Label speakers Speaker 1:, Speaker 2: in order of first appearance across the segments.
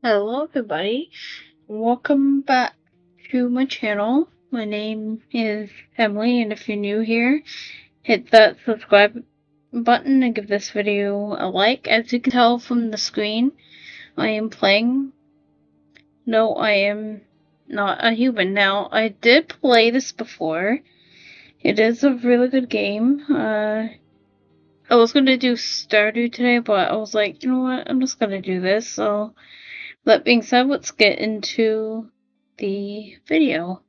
Speaker 1: Hello everybody, welcome back to my channel. My name is Emily, and if you're new here, hit that subscribe button and give this video a like. As you can tell from the screen, I am playing No, I Am Not a Human. Now, I did play this before. It is a really good game. I was going to do Stardew today, but I was like, you know what, I'm just going to do this, so that being said, let's get into the video.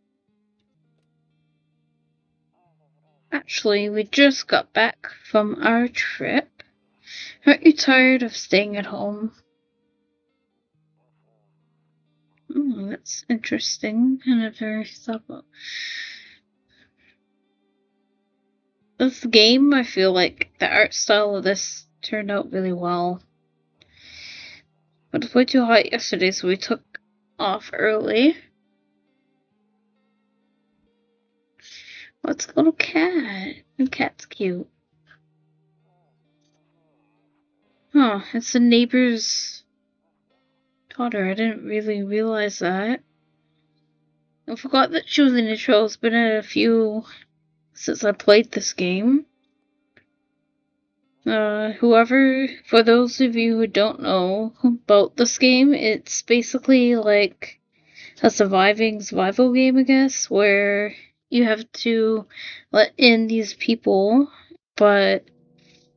Speaker 1: Actually, we just got back from our trip. Aren't you tired of staying at home? That's interesting. I never thought about this game. I feel like the art style of this turned out really well. But it was way too hot yesterday, so we took off early. What's a little cat? The cat's cute. Huh, it's the neighbor's daughter. I didn't really realize that. I forgot that she was in the intro. It's been a few since I played this game. For those of you who don't know about this game, it's basically like a survival game, I guess, where you have to let in these people, but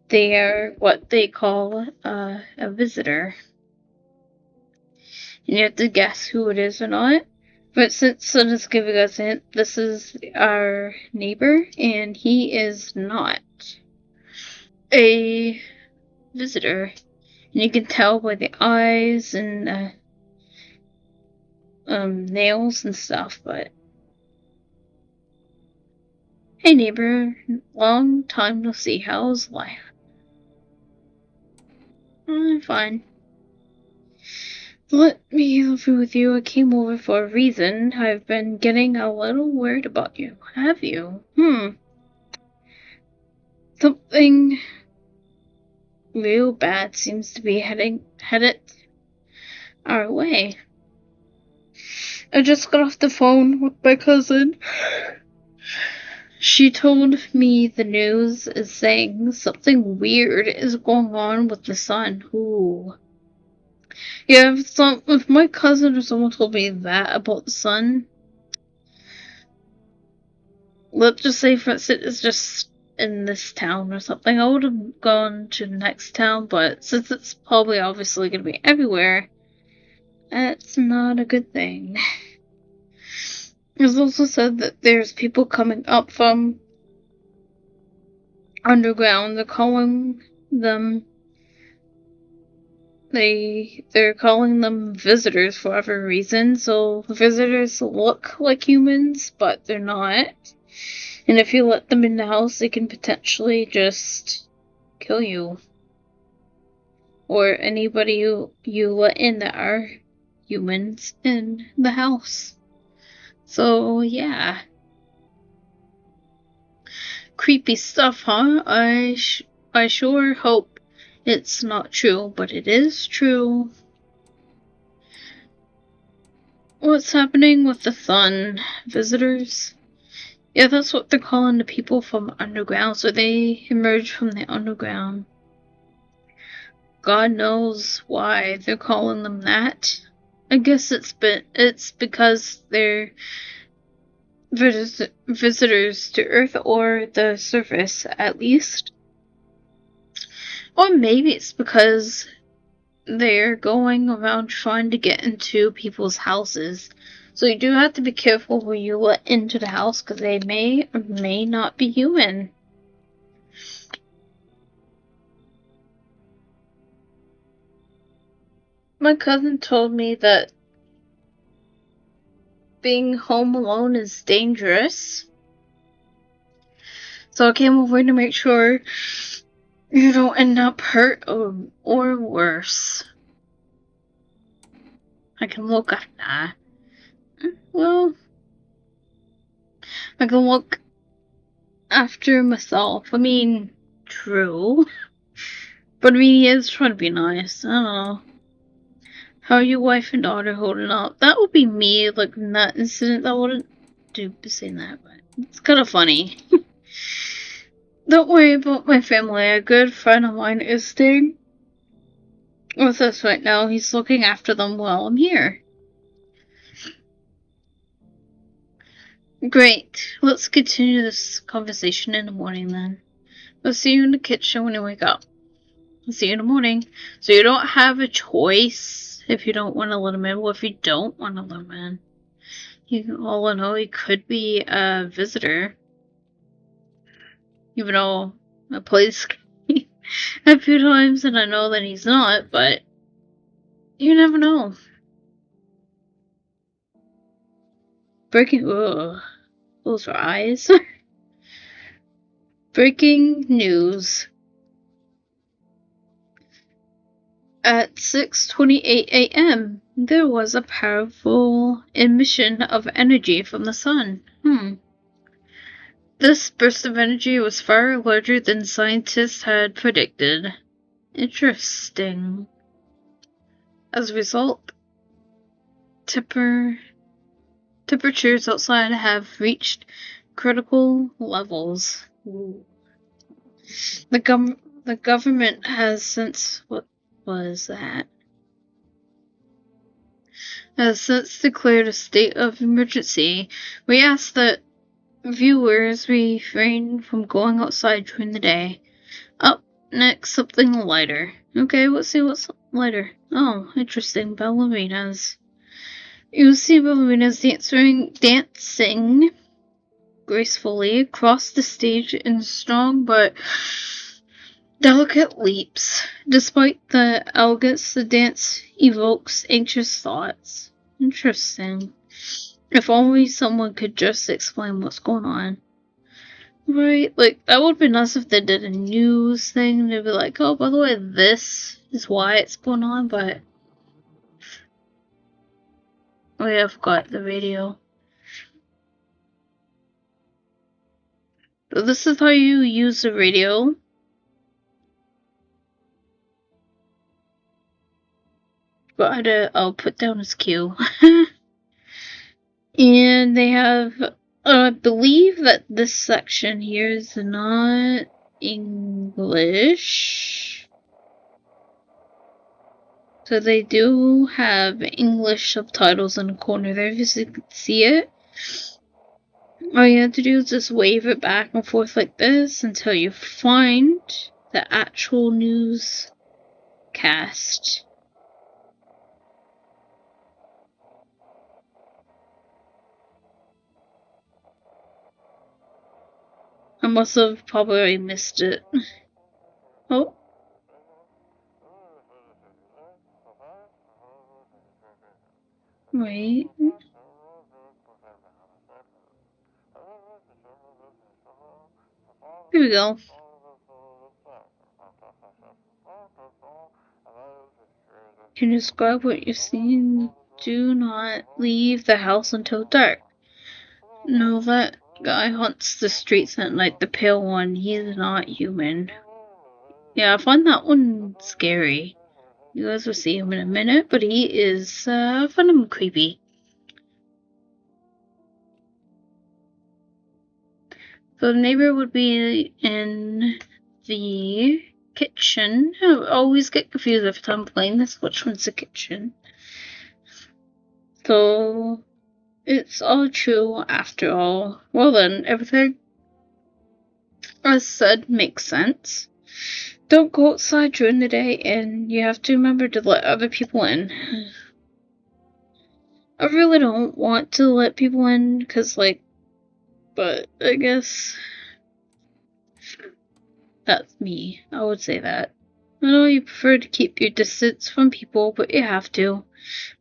Speaker 1: they are what they call a visitor. And you have to guess who it is or not. But since I'm just giving us a hint, this is our neighbor, and he is not a visitor. And you can tell by the eyes and nails and stuff, but hey neighbor, long time no see, how's life? I'm fine. Let me live with you. I came over for a reason. I've been getting a little worried about you. Have you? Something real bad seems to be headed our way. I just got off the phone with my cousin. She told me the news is saying something weird is going on with the sun. Ooh. Yeah, if my cousin or someone told me that about the sun, let's just say, for instance, it's just in this town or something, I would have gone to the next town, but since it's probably obviously going to be everywhere, that's not a good thing. It's also said that there's people coming up from underground. They're calling them visitors for whatever reason. So visitors look like humans, but they're not. And if you let them in the house, they can potentially just kill you. Or anybody you let in that are humans in the house. So, yeah. Creepy stuff, huh? I sure hope it's not true, but it is true. What's happening with the sun? Visitors? Yeah, that's what they're calling the people from underground, so they emerge from the underground. God knows why they're calling them that. I guess it's because they're visitors to Earth, or the surface at least. Or maybe it's because they're going around trying to get into people's houses. So you do have to be careful who you let into the house, because they may or may not be human. My cousin told me that being home alone is dangerous. So I came over to make sure you don't end up hurt or worse. I can look at that. Well, I can look after myself. I mean, true. But I mean, he is trying to be nice. I don't know. How are your wife and daughter holding up? That would be me, like, in that incident. I wouldn't do saying that, but it's kind of funny. Don't worry about my family. A good friend of mine is staying with us right now. He's looking after them while I'm here. Great. Let's continue this conversation in the morning then. I'll see you in the kitchen when you wake up. I'll see you in the morning. So you don't have a choice if you don't want to let him in. Well, if you don't want to let him in, all I know, he could be a visitor. Even though I played a few times and I know that he's not, but you never know. Breaking, ugh, those are eyes. Breaking news. At 6:28 a.m., there was a powerful emission of energy from the sun. This burst of energy was far larger than scientists had predicted. Interesting. As a result, temperatures outside have reached critical levels. The government has since... What was that? Has since declared a state of emergency. We ask that viewers refrain from going outside during the day. Up next, something lighter. Okay, let's see what's lighter. Oh, interesting. Ballerinas. You see ballerinas dancing gracefully across the stage in strong but delicate leaps. Despite the elegance, the dance evokes anxious thoughts. Interesting. If only someone could just explain what's going on. Right? Like, that would be nice if they did a news thing. They'd be like, oh, by the way, this is why it's going on, but... Oh yeah, I forgot the radio. So this is how you use the radio. But I'll put down his cue. And they have, I believe that this section here is not English. So they do have English subtitles in the corner there, if you can see it. All you have to do is just wave it back and forth like this until you find the actual newscast. I must have probably missed it. Oh. Wait. Here we go. Can you describe what you've seen? Do not leave the house until dark. No, that guy haunts the streets at night, the pale one. He's not human. Yeah, I find that one scary. You guys will see him in a minute, but he is, I find him creepy. So the neighbor would be in the kitchen. I always get confused every time I'm playing this, which one's the kitchen. So, it's all true after all. Well then, everything I said makes sense. Don't go outside during the day, and you have to remember to let other people in. I really don't want to let people in, because, like, but I guess that's me. I would say that. I know you prefer to keep your distance from people, but you have to.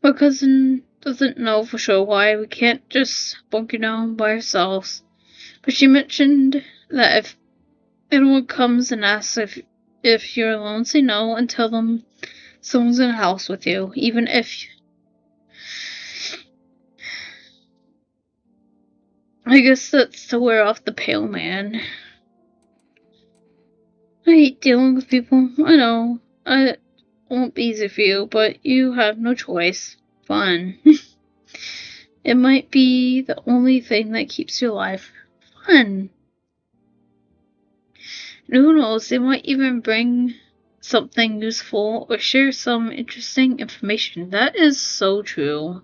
Speaker 1: My cousin doesn't know for sure why we can't just bunker down by ourselves. But she mentioned that if anyone comes and asks if you're alone, say no and tell them someone's in the house with you, even if... I guess that's to wear off the pale man. I hate dealing with people. I know. won't be easy for you, but you have no choice. Fun. It might be the only thing that keeps you alive. Fun. And who knows, they might even bring something useful or share some interesting information. That is so true.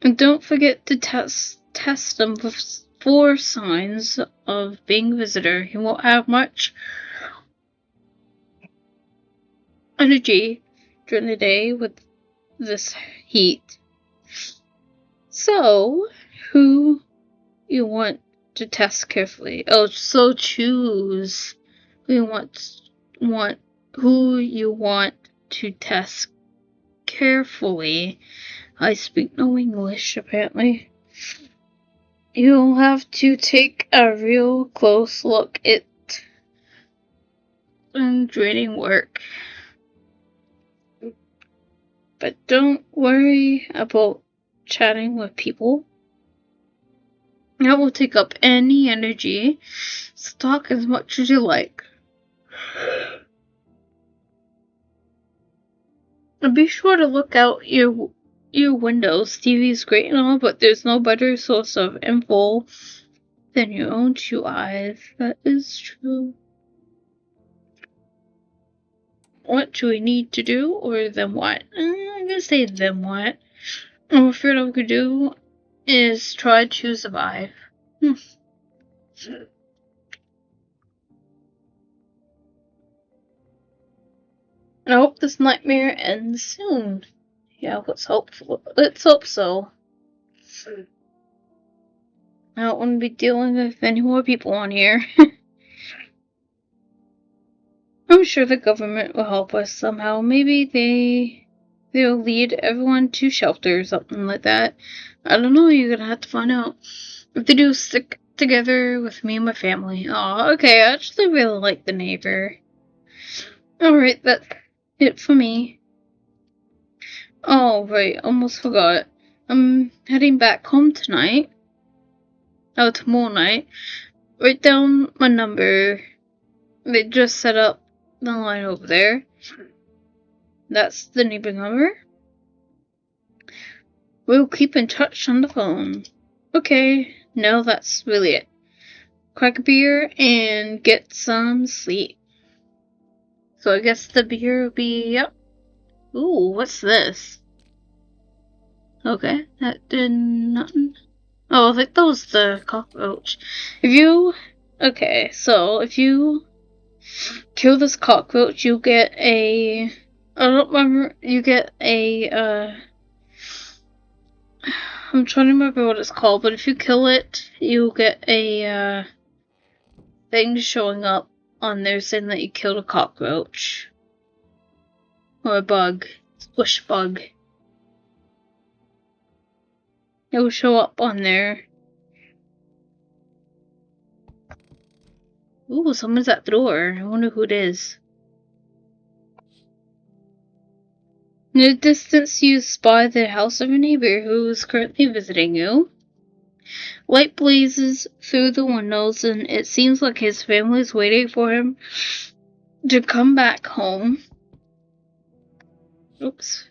Speaker 1: And don't forget to test them for signs of being a visitor. You won't have much energy during the day with this heat. So, who you want to test carefully? Oh, so choose who you want to test carefully. I speak no English, apparently. You'll have to take a real close look at draining work. But don't worry about chatting with people. That will take up any energy, so talk as much as you like. And be sure to look out your windows. TV is great and all, but there's no better source of info than your own two eyes. That is true. What do we need to do, or then what? I'm gonna say then what. I'm afraid all we could do is try to survive. I hope this nightmare ends soon. Yeah, let's hope so. I don't want to be dealing with any more people on here. I'm sure the government will help us somehow. Maybe they'll lead everyone to shelter or something like that. I don't know, you're gonna have to find out. If they do, stick together with me and my family. Aw, okay, I actually really like the neighbor. Alright, that's it for me. Oh, right, almost forgot. I'm heading back home tonight. Oh, tomorrow night. Write down my number. They just set up the line over there. That's the neighbor number. We'll keep in touch on the phone. Okay, no, that's really it. Crack a beer and get some sleep. So I guess the beer will be up. Ooh, what's this? Okay, that did nothing. Oh, I think that was the cockroach. Okay, so if you kill this cockroach, you get I don't remember, you get I'm trying to remember what it's called, but if you kill it, you get a, thing showing up on there saying that you killed a cockroach. Or a bug. Squish bug. It will show up on there. Ooh, someone's at the door. I wonder who it is. In the distance, you spy the house of a neighbor who is currently visiting you. Light blazes through the windows, and it seems like his family is waiting for him to come back home. Oops.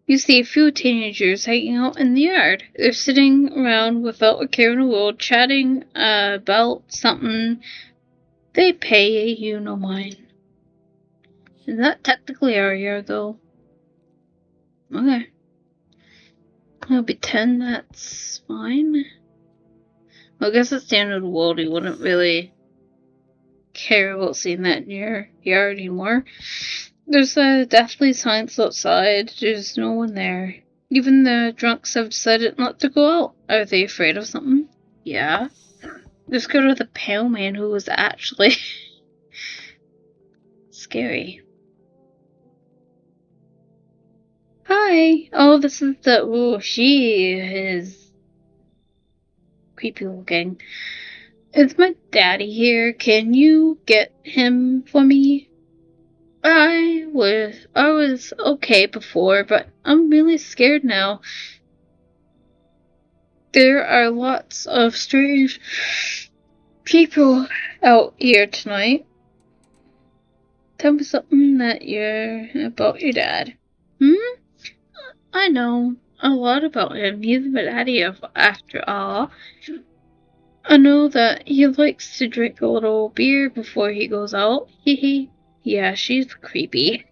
Speaker 1: You see a few teenagers hanging out in the yard. They're sitting around without a care in the world, chatting about something. They pay you no mind. Is that technically our yard, though? Okay. I'll pretend that's fine. Well, I guess it's the end of the world. You wouldn't really care about seeing that in your yard anymore. There's deathly silence outside. There's no one there. Even the drunks have decided not to go out. Are they afraid of something? Yeah. Let's go to the pale man who was actually scary. Hi. Oh, this is she is creepy looking. Is my daddy here? Can you get him for me? I was okay before, but I'm really scared now. There are lots of strange people out here tonight. Tell me something about your dad. I know a lot about him. He's my daddy after all. I know that he likes to drink a little beer before he goes out. Hehe. Yeah, she's creepy.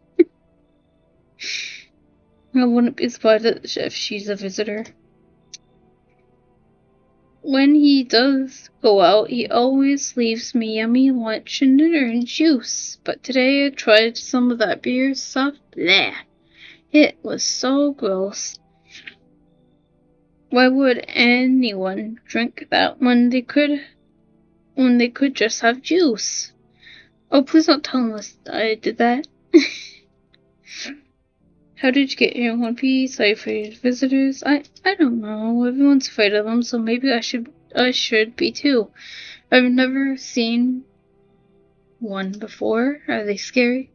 Speaker 1: I wouldn't be surprised if she's a visitor. When he does go out, he always leaves me yummy lunch and dinner and juice. But today I tried some of that beer stuff. Bleh. It was so gross. Why would anyone drink that when they could just have juice? Oh, please don't tell us I did that. How did you get here in one piece? Are you afraid of visitors? I don't know. Everyone's afraid of them, so maybe I should be too. I've never seen one before. Are they scary?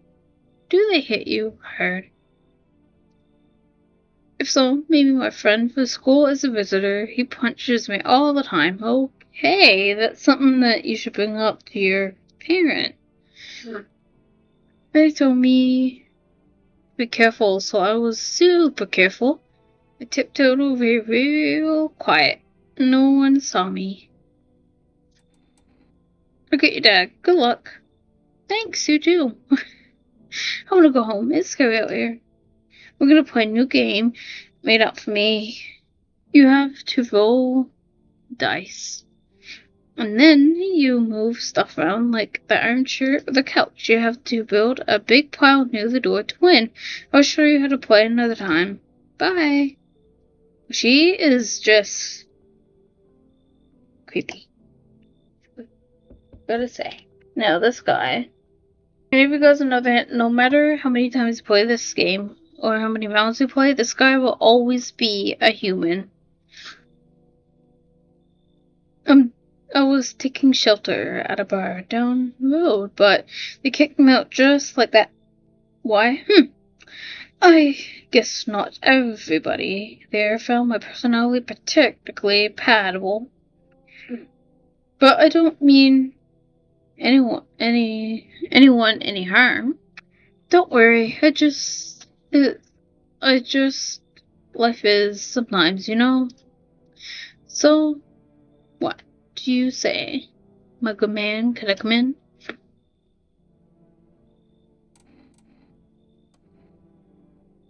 Speaker 1: Do they hit you hard? If so, maybe my friend from school is a visitor. He punches me all the time. Okay, that's something that you should bring up to your parent. They told me be careful, so I was super careful. I tiptoed over here real quiet. No one saw me. Forget your dad. Good luck. Thanks, you too. I want to go home. It's scary out here. We're gonna play a new game made up for me. You have to roll dice. And then you move stuff around like the armchair or the couch. You have to build a big pile near the door to win. I'll show you how to play another time. Bye. She is just creepy. Gotta say. Now this guy. And if you guys know that no matter how many times you play this game or how many rounds you play, this guy will always be a human. I was taking shelter at a bar down the road, but they kicked me out just like that. Why? I guess not everybody there found my personality particularly palatable. But I don't mean anyone any harm. Don't worry, life is sometimes, you know? So, what do you say? My good man, can I come in?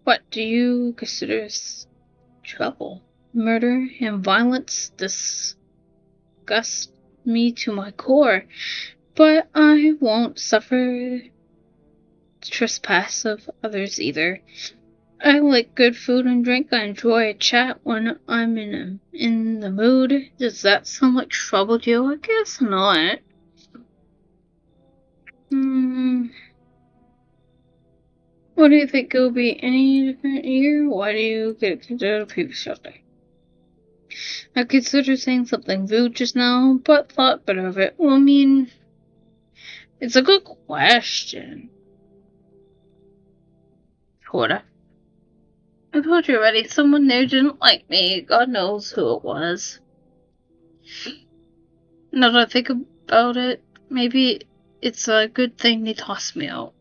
Speaker 1: What do you consider trouble? Murder and violence disgust me to my core, but I won't suffer trespass of others either. I like good food and drink. I enjoy a chat when I'm in the mood. Does that sound like trouble to you? I guess not. What do you think it will be any different here? Why do you get kicked out of previous shelter? I considered saying something rude just now, but thought better of it. Well, I mean, it's a good question. Sorta. I told you already, someone there didn't like me. God knows who it was. Now that I think about it, maybe it's a good thing they tossed me out.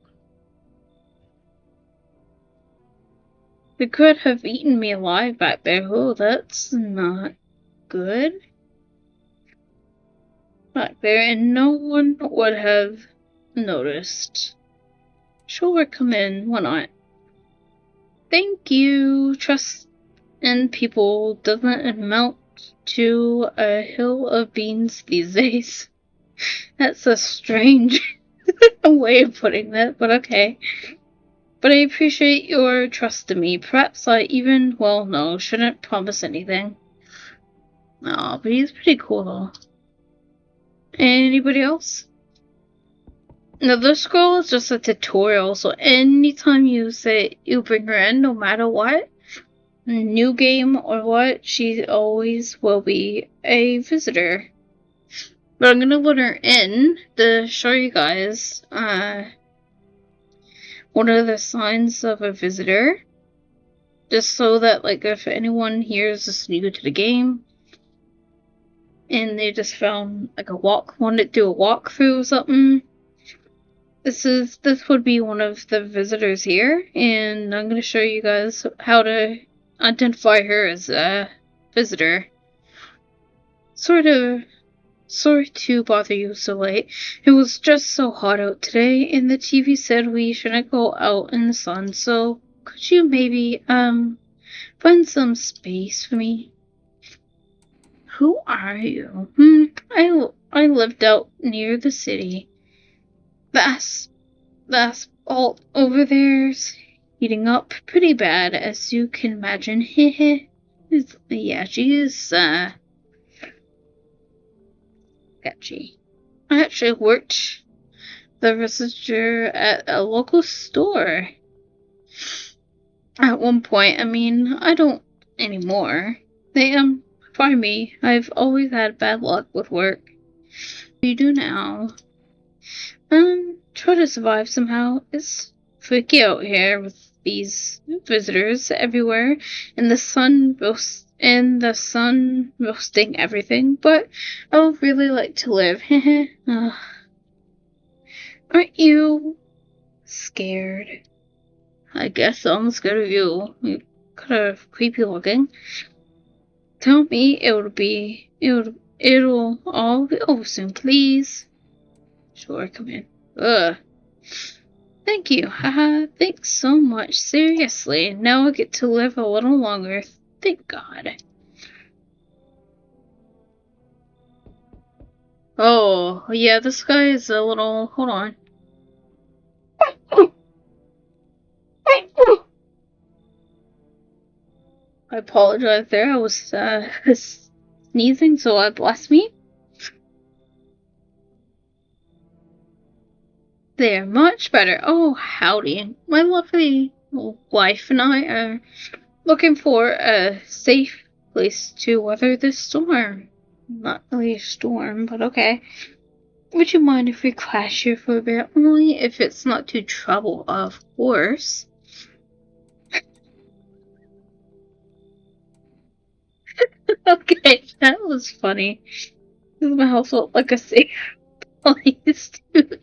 Speaker 1: They could have eaten me alive back there. Oh, that's not good. Back there, and no one would have noticed. Sure, come in. Why not? Thank you. Trust in people doesn't amount to a hill of beans these days. That's a strange way of putting that, but okay. But I appreciate your trust in me. Perhaps I even, well, no, shouldn't promise anything. Aw, but he's pretty cool, though. Anybody else? Now, this girl is just a tutorial, so anytime you say you bring her in, no matter what, new game or what, she always will be a visitor. But I'm gonna let her in to show you guys what are the signs of a visitor, just so that, like, if anyone here is just new to the game, and they just found like wanted to do a walkthrough or something. This would be one of the visitors here, and I'm gonna show you guys how to identify her as a visitor. Sorry to bother you so late. It was just so hot out today, and the TV said we shouldn't go out in the sun, so could you maybe, find some space for me? Who are you? I lived out near the city. The asphalt over there's heating up pretty bad, as you can imagine. Yeah, she is, sketchy. I actually worked the visitor at a local store at one point. I mean, I don't anymore. They, fire me. I've always had bad luck with work. What do you do now? Try to survive somehow. It's freaky out here with these visitors everywhere, and the sun roasting everything, but I would really like to live. Aren't you scared? I guess I'm scared of you. You're kind of creepy looking. Tell me it'll all be over soon, please. Sure, come in. Ugh. Thank you. Haha, thanks so much. Seriously, now I get to live a little longer. Thank God. Oh, yeah, this guy is a little... Hold on. I apologize there. I was, sneezing, so bless me. There, much better. Oh, howdy. My lovely wife and I are looking for a safe place to weather this storm. Not really a storm, but okay. Would you mind if we crash here for a bit? Only if it's not too trouble, of course. Okay, that was funny. This is my house look like a safe place to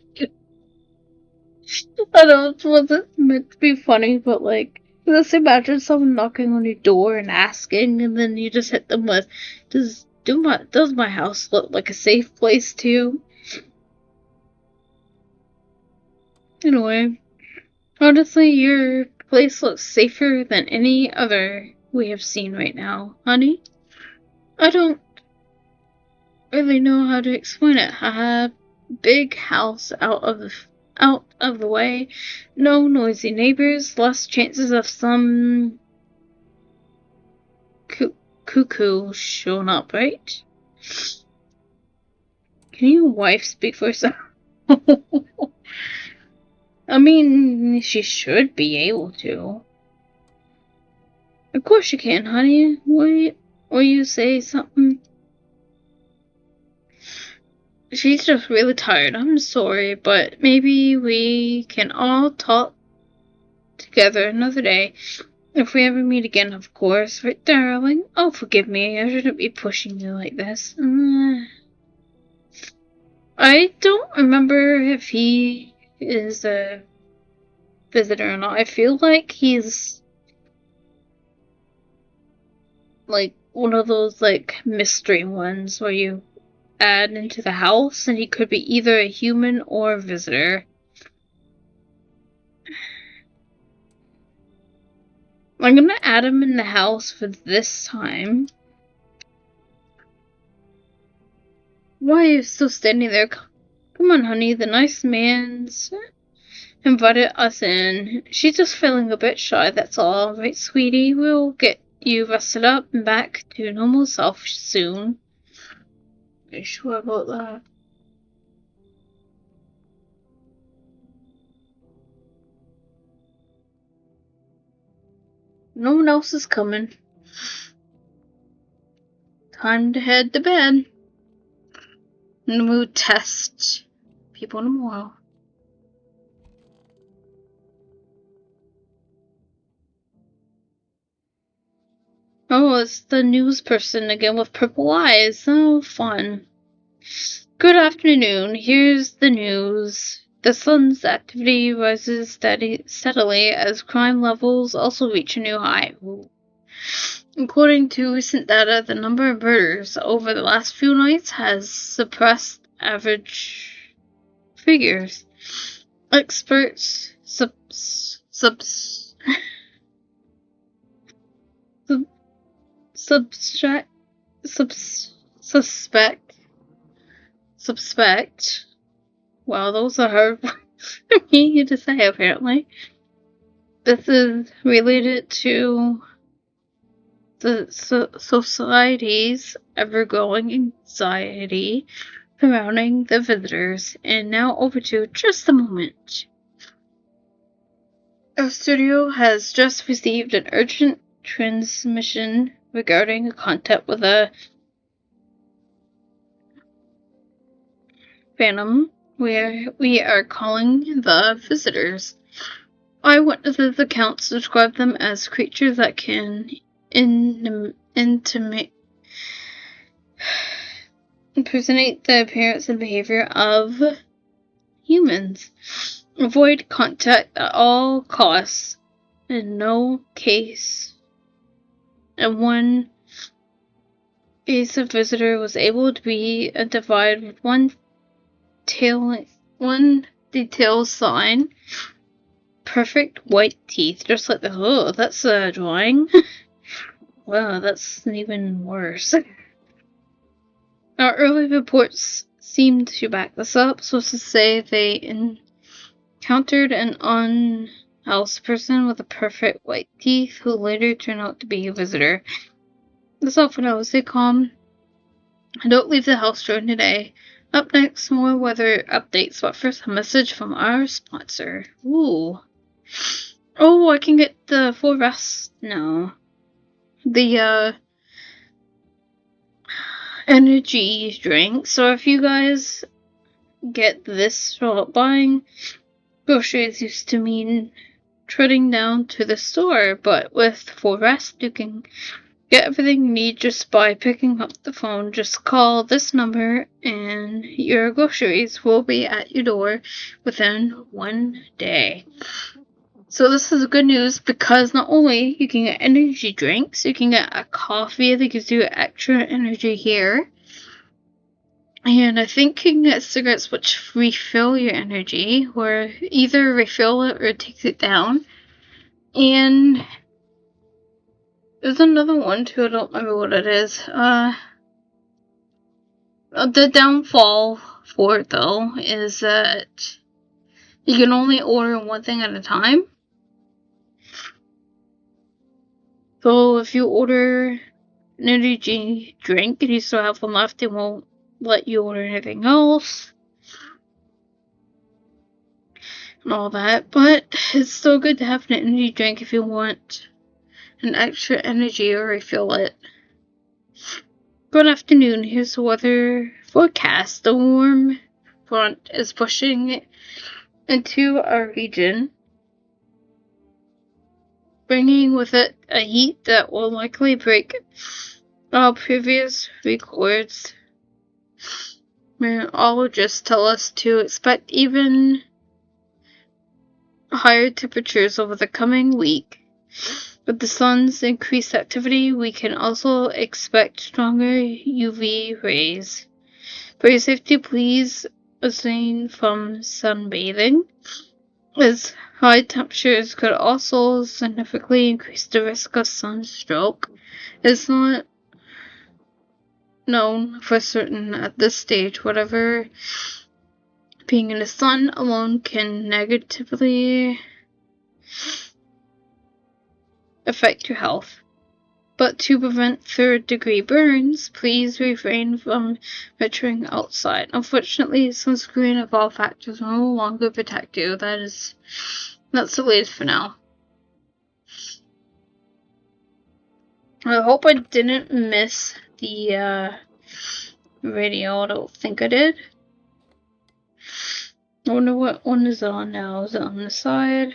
Speaker 1: I know it wasn't meant to be funny, but like, just imagine someone knocking on your door and asking, and then you just hit them with, does my house look like a safe place to you? Anyway, honestly, your place looks safer than any other we have seen right now, honey. I don't really know how to explain it. Big house out of the way, no noisy neighbors, less chances of some cuckoo showing up, right? Can your wife speak for herself? I mean, she should be able to. Of course you can, honey. Will you say something? She's just really tired. I'm sorry, but maybe we can all talk together another day. If we ever meet again, of course. Right, darling? Oh, forgive me. I shouldn't be pushing you like this. I don't remember if he is a visitor or not. I feel like he's like one of those like mystery ones where you add into the house and he could be either a human or a visitor. I'm gonna add him in the house for this time. Why are you still standing there? Come on, honey. The nice man's invited us in. She's just feeling a bit shy, that's all. Right, sweetie? We'll get you rested up and back to normal self soon. Are you sure about that? No one else is coming. Time to head to bed. Mood test. People tomorrow. Oh, it's the news person again with purple eyes. Oh, fun. Good afternoon. Here's the news. The sun's activity rises steadily as crime levels also reach a new high. Ooh. According to recent data, the number of murders over the last few nights has surpassed average figures. Experts suspect. Wow, those are hard words for me to say, apparently. This is related to the society's ever-growing anxiety surrounding the visitors. And now over to just a moment. Our studio has just received an urgent transmission regarding a contact with a phantom, where we are calling the visitors. Eyewitnesses accounts describe them as creatures that can impersonate the appearance and behavior of humans. Avoid contact at all costs. In no case, and one case a visitor was able to be identified with one detail sign. Perfect white teeth, just like the. Oh, that's a drawing. Wow, that's even worse. Our early reports seemed to back this up, so to say they encountered an unhoused person with a perfect white teeth who later turned out to be a visitor. That's all for now. Stay calm. Don't leave the house during the day. Up next, more weather updates, but first a message from our sponsor. Ooh. Oh, I can get the full rest now. The energy drink. So if you guys get this while buying groceries, used to mean trotting down to the store, but with full rest you can get everything you need just by picking up the phone. Just call this number and your groceries will be at your door within 1 day. So this is good news because not only you can get energy drinks, you can get a coffee that gives you extra energy here. And I think you can get cigarettes which refill your energy, or either refill it or takes it down. And there's another one too, I don't remember what it is. The downfall for it though is that you can only order one thing at a time. So if you order an energy drink and you still have one left, it won't let you order anything else. And all that. But it's still good to have an energy drink if you want an extra energy or refill it. Good afternoon. Here's the weather forecast. The warm front is pushing into our region, bringing with it a heat that will likely break all previous records. Meteorologists tell us to expect even higher temperatures over the coming week. With the sun's increased activity, we can also expect stronger UV rays. For your safety, please abstain from sunbathing, as high temperatures could also significantly increase the risk of sunstroke. It's not known for certain at this stage whatever being in the sun alone can negatively affect your health. But to prevent third-degree burns, please refrain from venturing outside. Unfortunately, sunscreen of all factors will no longer protect you. That's the latest for now. I hope I didn't miss the radio. I don't think I did. I wonder what one is it on now. Is it on the side?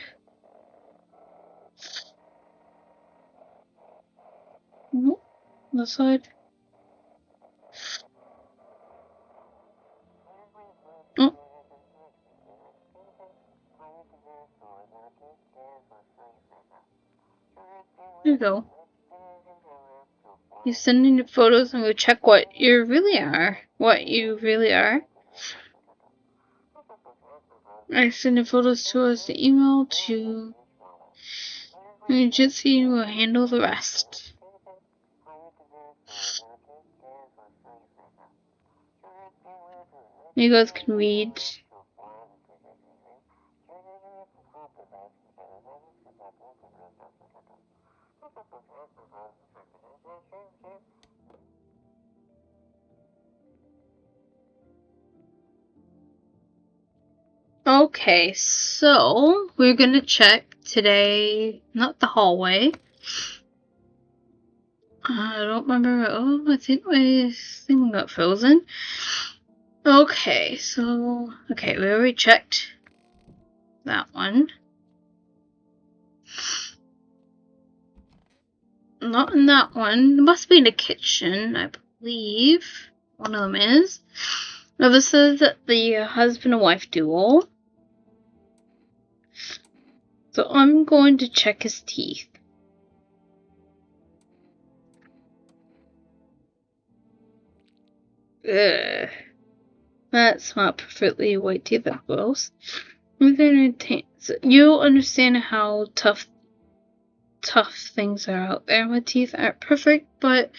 Speaker 1: Nope. This side. Oh. There you go. You send in your photos and we check what you really are. What you really are. I send the photos to us, the email to agency will handle the rest. You guys can read. Okay, so we're gonna check today, not the hallway. I don't remember. Oh, I think my thing got frozen. Okay, so we already checked that one. Not in that one. It must be in the kitchen, I believe. One of them is. Now this is the husband and wife duo. So I'm going to check his teeth. Ugh. That's not perfectly white teeth, that's gross. You understand how tough things are out there. My teeth aren't perfect, but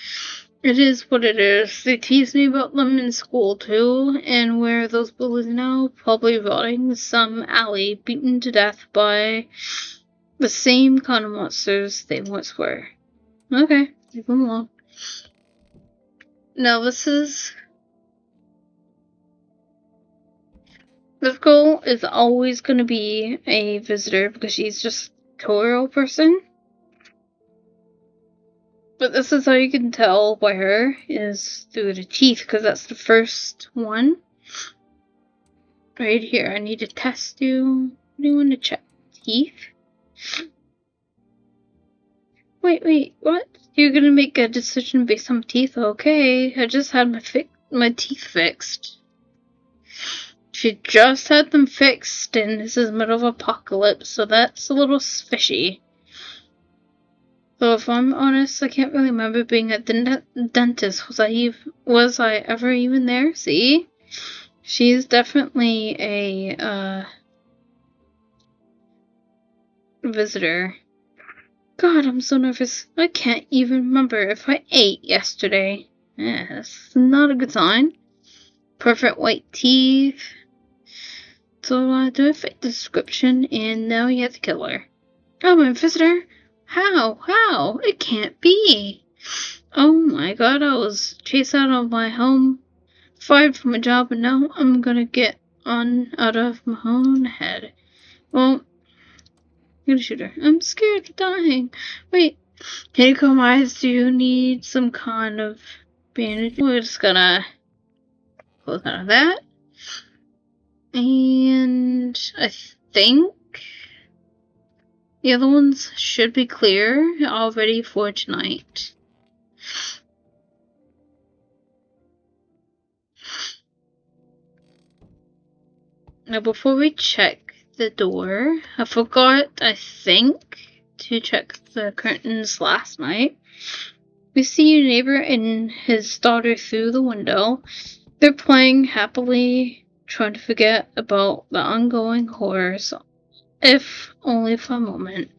Speaker 1: it is what it is. They tease me about them in school too, and where those bullies now, probably rotting in some alley, beaten to death by the same kind of monsters they once were. Okay, leave them alone. Now this girl is always going to be a visitor because she's just a Toro person. But this is how you can tell by her, is through the teeth, because that's the first one. Right here, I need to test you. What do you want to check? Teeth? Wait, what? You're gonna make a decision based on teeth? Okay, I just had my teeth fixed. She just had them fixed, and this is middle of apocalypse, so that's a little fishy. So if I'm honest, I can't really remember being at the dentist. Was I ever even there? See? She's definitely a visitor. God, I'm so nervous. I can't even remember if I ate yesterday. Yeah, that's not a good sign. Perfect white teeth. So I do a fit description, and now you have to kill her. Oh, my visitor? How? It can't be. Oh my god, I was chased out of my home, fired from a job, and now I'm gonna get out of my own head. Well, I'm gonna shoot her. I'm scared of dying. Wait, Hiko eyes, do you need some kind of bandage? We're just gonna close out of that. And I think the other ones should be clear already for tonight. Now, before we check the door, I forgot, I think, to check the curtains last night. We see your neighbor and his daughter through the window. They're playing happily, trying to forget about the ongoing horrors, if only for a moment.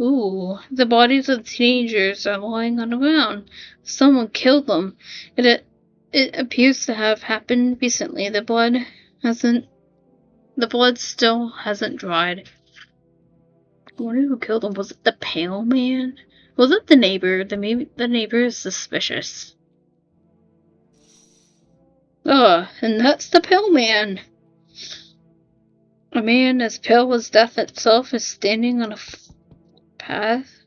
Speaker 1: Ooh, the bodies of the teenagers are lying on the ground. Someone killed them. It appears to have happened recently. The blood still hasn't dried. I wonder who killed them. Was it the pale man? Was it the neighbor? The neighbor is suspicious. And that's the pale man. A man as pale as death itself is standing on a path.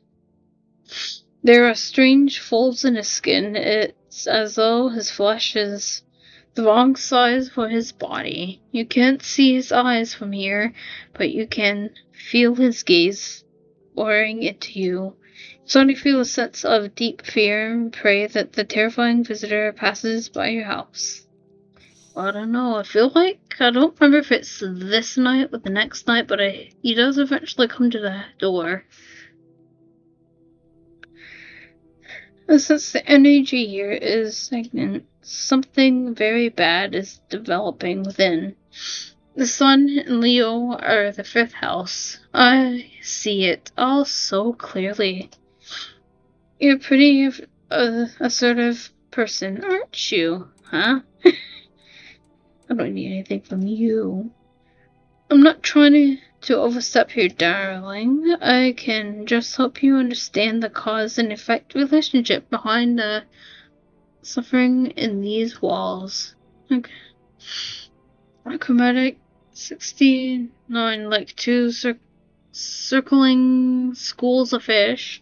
Speaker 1: There are strange folds in his skin. It's as though his flesh is the wrong size for his body. You can't see his eyes from here, but you can feel his gaze boring into you. Suddenly feel a sense of deep fear and pray that the terrifying visitor passes by your house. I don't know, I feel like, I don't remember if it's this night or the next night, but he does eventually come to the door. And since the energy here is stagnant, something very bad is developing within. The sun and Leo are the 5th house. I see it all so clearly. You're a pretty assertive person, aren't you? Huh? I don't need anything from you. I'm not trying to overstep here, darling. I can just help you understand the cause and effect relationship behind the suffering in these walls. Okay. Chromatic 69, like two circling schools of fish.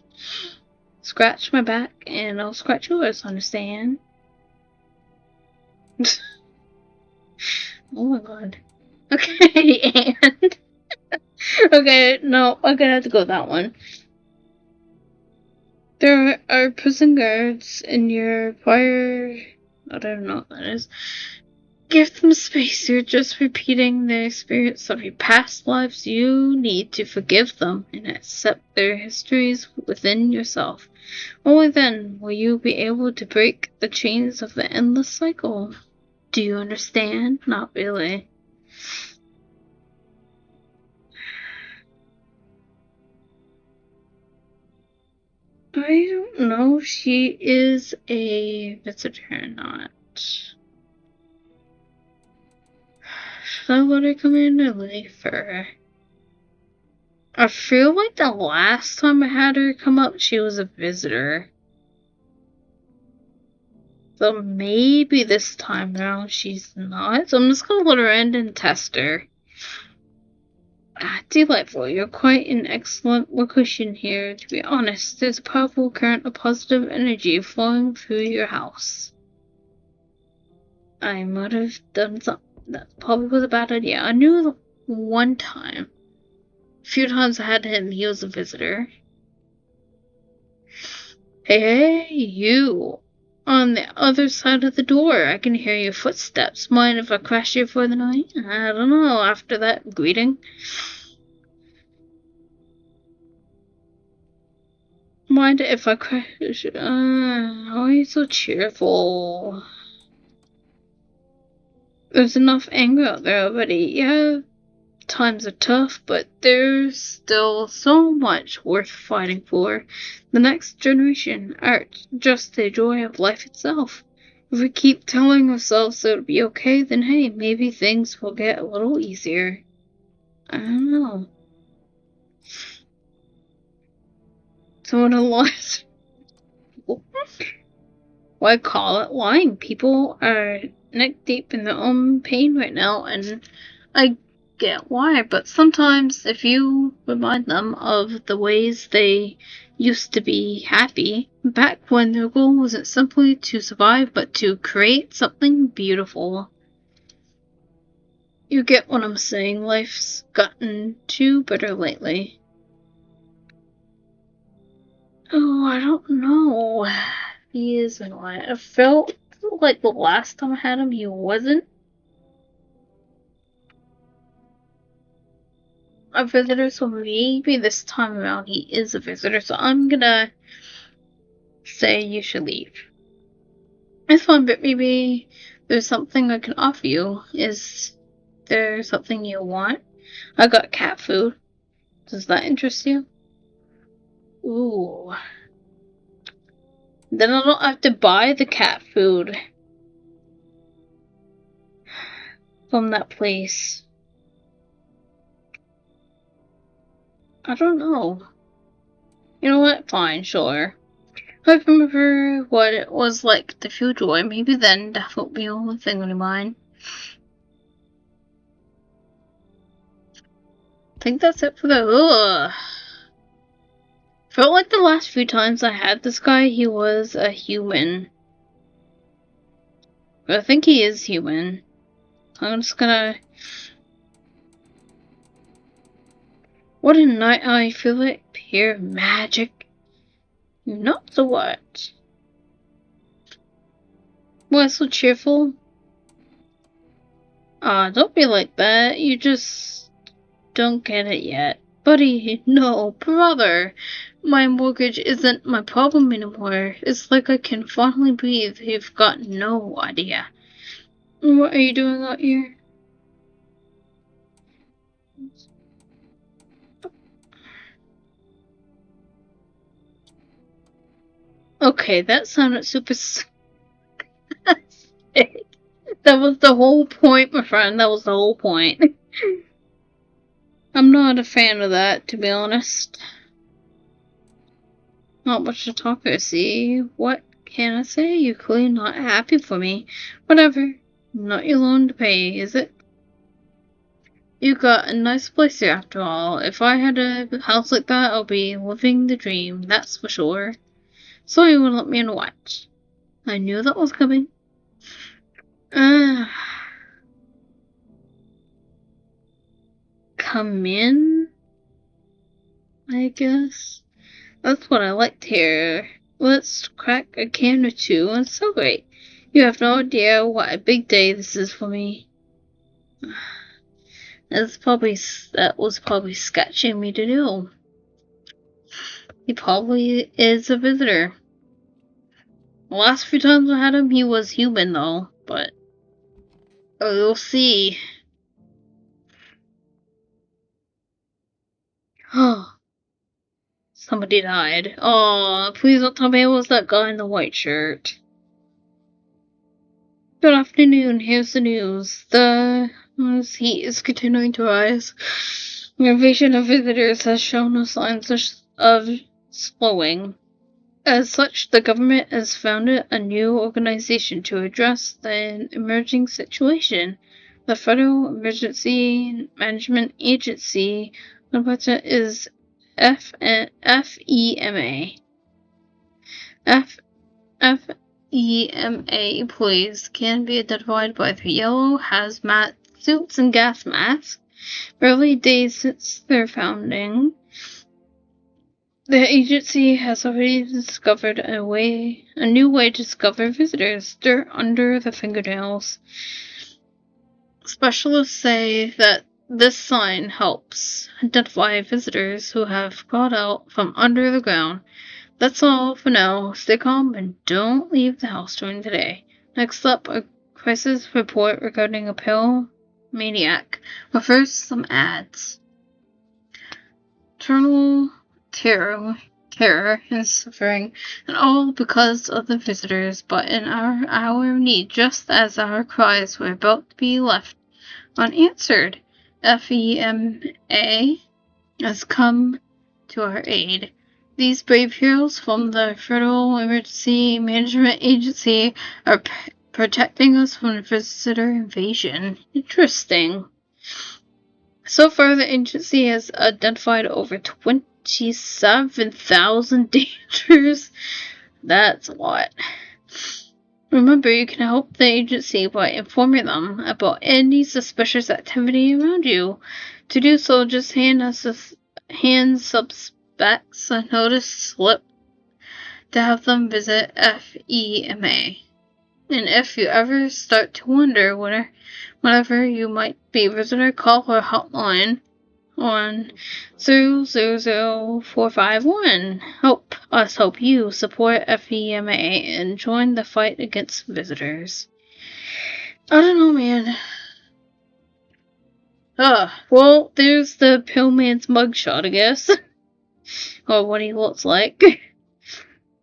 Speaker 1: Scratch my back and I'll scratch yours, understand? Oh my god. Okay, and... okay, no, I'm gonna have to go with that one. There are prison guards in your prior... I don't know what that is. Give them space. You're just repeating the experience of your past lives. You need to forgive them and accept their histories within yourself. Only then will you be able to break the chains of the endless cycle. Do you understand? Not really. I don't know if she is a visitor or not. Should I let her come in or leave her? I feel like the last time I had her come up, she was a visitor. So maybe this time around she's not. So I'm just gonna let her in and test her. Delightful. You're quite an excellent location here. To be honest, there's a powerful current of positive energy flowing through your house. I might have done something. That probably was a bad idea. I knew one time. A few times I had him, he was a visitor. Hey, you! On the other side of the door, I can hear your footsteps. Mind if I crash here for the night? I don't know, after that greeting. Mind if I crash? Why are you so cheerful? There's enough anger out there already. Yeah, times are tough, but there's still so much worth fighting for. The next generation, art, just the joy of life itself. If we keep telling ourselves it'll be okay, then hey, maybe things will get a little easier. I don't know. Someone lies. Why call it lying? People are neck deep in their own pain right now, and I get why, but sometimes if you remind them of the ways they used to be happy, back when their goal wasn't simply to survive, but to create something beautiful. You get what I'm saying, life's gotten too bitter lately. Oh, I don't know. He is annoying. I felt like the last time I had him, he wasn't a visitor, so maybe this time around he is a visitor, so I'm gonna say you should leave. It's fun, but maybe there's something I can offer you. Is there something you want? I got cat food. Does that interest you? Ooh. Then I don't have to buy the cat food from that place. I don't know. You know what? Fine, sure. I remember what it was like to feel joy. Maybe then that will be the only thing on your mind. I think that's it for the... Ugh. Felt like the last few times I had this guy, he was a human. But I think he is human. I'm just gonna... What a night I feel like pure magic. Not the what? Why so cheerful? Don't be like that. You just don't get it yet. Buddy, no, brother. My mortgage isn't my problem anymore. It's like I can finally breathe. You've got no idea. What are you doing out here? Okay, that sounded super That was the whole point, my friend. That was the whole point. I'm not a fan of that, to be honest. Not much to talk about, see? What can I say? You're clearly not happy for me. Whatever. Not your loan to pay, is it? You got a nice place here after all. If I had a house like that, I'll be living the dream, that's for sure. So you would let me in what? I knew that was coming. Come in? I guess. That's what I like to hear. Let's crack a can or two and celebrate. You have no idea what a big day this is for me. That was probably sketching me to do. He probably is a visitor. The last few times I had him, he was human though, but we'll see. Oh, somebody died. Oh, please don't tell me it was that guy in the white shirt. Good afternoon, here's the news. The heat is continuing to rise. The invasion of visitors has shown no signs of slowing. As such, the government has founded a new organization to address the emerging situation. The Federal Emergency Management Agency is FEMA. FEMA employees can be identified by their yellow hazmat suits and gas masks. Early days since their founding, the agency has already discovered a new way to discover visitors: dirt under the fingernails. Specialists say that this sign helps identify visitors who have crawled out from under the ground. That's all for now. Stay calm and don't leave the house during the day. Next up, a crisis report regarding a pale maniac. But first, some ads. Eternal terror and suffering, and all because of the visitors, but in our hour of need, just as our cries were about to be left unanswered, FEMA has come to our aid. These brave heroes from the Federal Emergency Management Agency are protecting us from visitor invasion. Interesting. So far, the agency has identified over 27,000 dangers. That's a lot. Remember, you can help the agency by informing them about any suspicious activity around you. To do so, just hand suspects a notice slip to have them visit FEMA. And if you ever start to wonder whenever you might be a visitor, call our hotline on 000451. Help us help you support FEMA and join the fight against visitors. I don't know, man. Well, there's the Pillman's mugshot, I guess. Or what he looks like.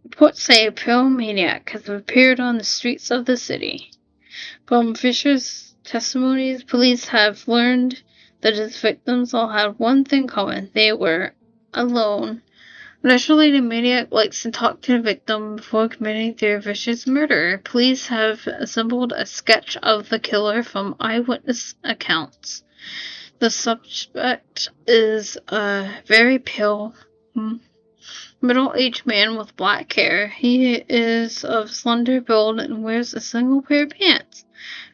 Speaker 1: Reports say a pyromaniac has appeared on the streets of the city. From Fisher's testimonies, police have learned that his victims all had one thing common: they were alone. Naturally, the maniac likes to talk to the victim before committing their vicious murder. Police have assembled a sketch of the killer from eyewitness accounts. The suspect is a very pale Middle-aged man with black hair. He is of slender build and wears a single pair of pants.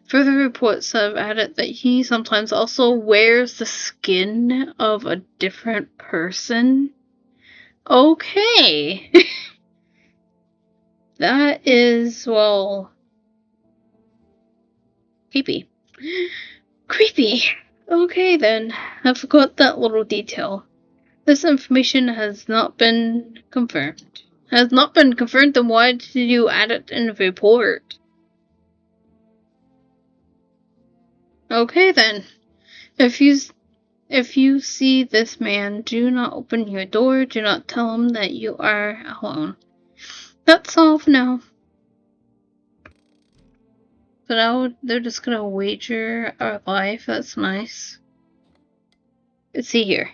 Speaker 1: Further reports have added that he sometimes also wears the skin of a different person. Okay. That is, well, creepy. Creepy. Okay then, I forgot that little detail. This information has not been confirmed. Has not been confirmed, then why did you add it in the report? Okay then. If you see this man, do not open your door, do not tell him that you are alone. That's all for now. So now they're just gonna wager our life, that's nice. Let's see here.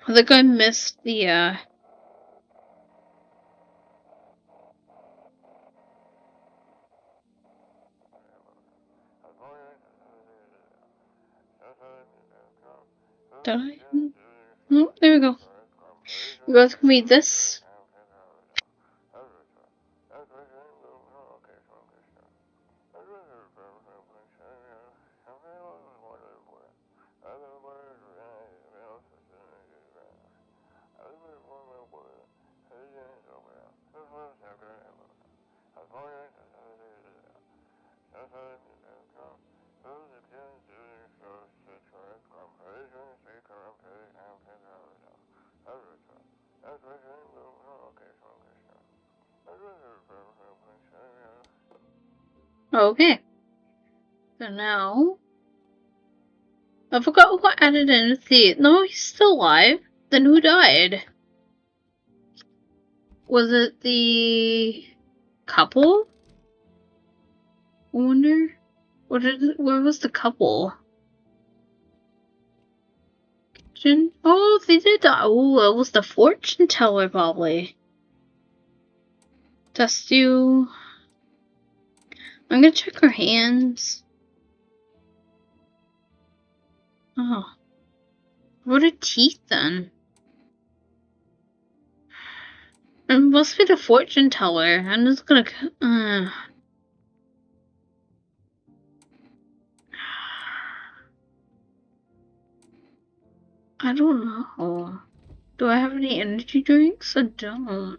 Speaker 1: I think I missed the, did I? Oh, there we go. You guys can read this. Okay. So now, I forgot who added in the theater. No, he's still alive. Then who died? Was it the couple? I wonder. Where was the couple? Oh, they did die. Oh, it was the fortune teller, probably. Just you. I'm gonna check her hands. Oh. What are teeth then? It must be the fortune teller. I'm just gonna. I don't know. Do I have any energy drinks? I don't.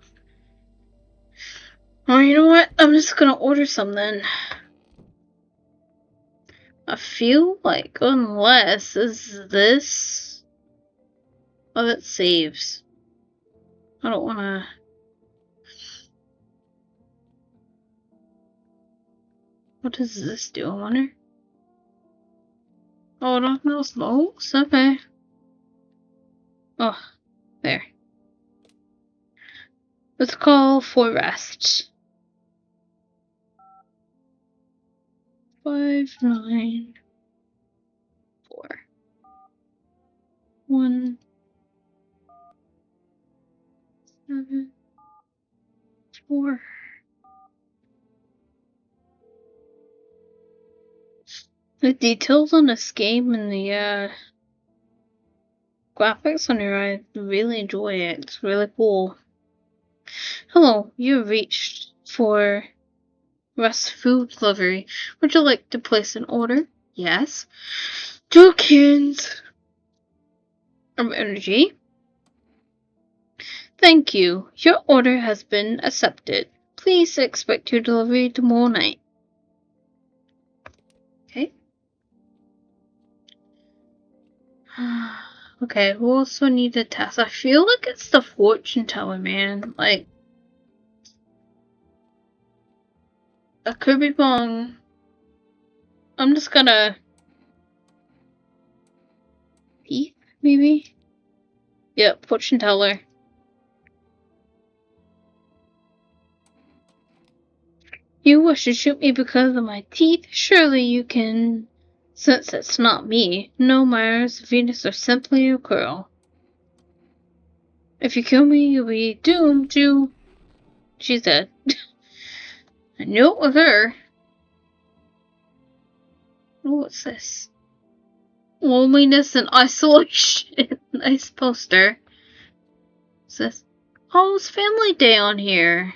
Speaker 1: Oh, you know what? I'm just gonna order some then. I feel like, unless, is this? Oh, that saves. I don't wanna. What does this do, I wonder? Oh, no smokes? Okay. Oh, there. Let's call for rest. 5, 9, 4, 1, 7, 4. The details on this game and the graphics on here, I really enjoy it. It's really cool. Hello, you've reached for Rest Food Delivery. Would you like to place an order? Yes. 2 cans of energy. Thank you. Your order has been accepted. Please expect your delivery tomorrow night. Okay. Okay, we also need to test. I feel like it's the fortune teller, man. Like, I could be wrong. I'm just gonna... Teeth, maybe? Yep, fortune teller. You wish to shoot me because of my teeth? Surely you can sense it's not me. No, Mars, Venus, or simply a girl. If you kill me, you'll be doomed to... She's dead. I knew it was her. Oh, what's this? Loneliness and isolation. Nice poster. What's this? Oh, it's Family Day on here.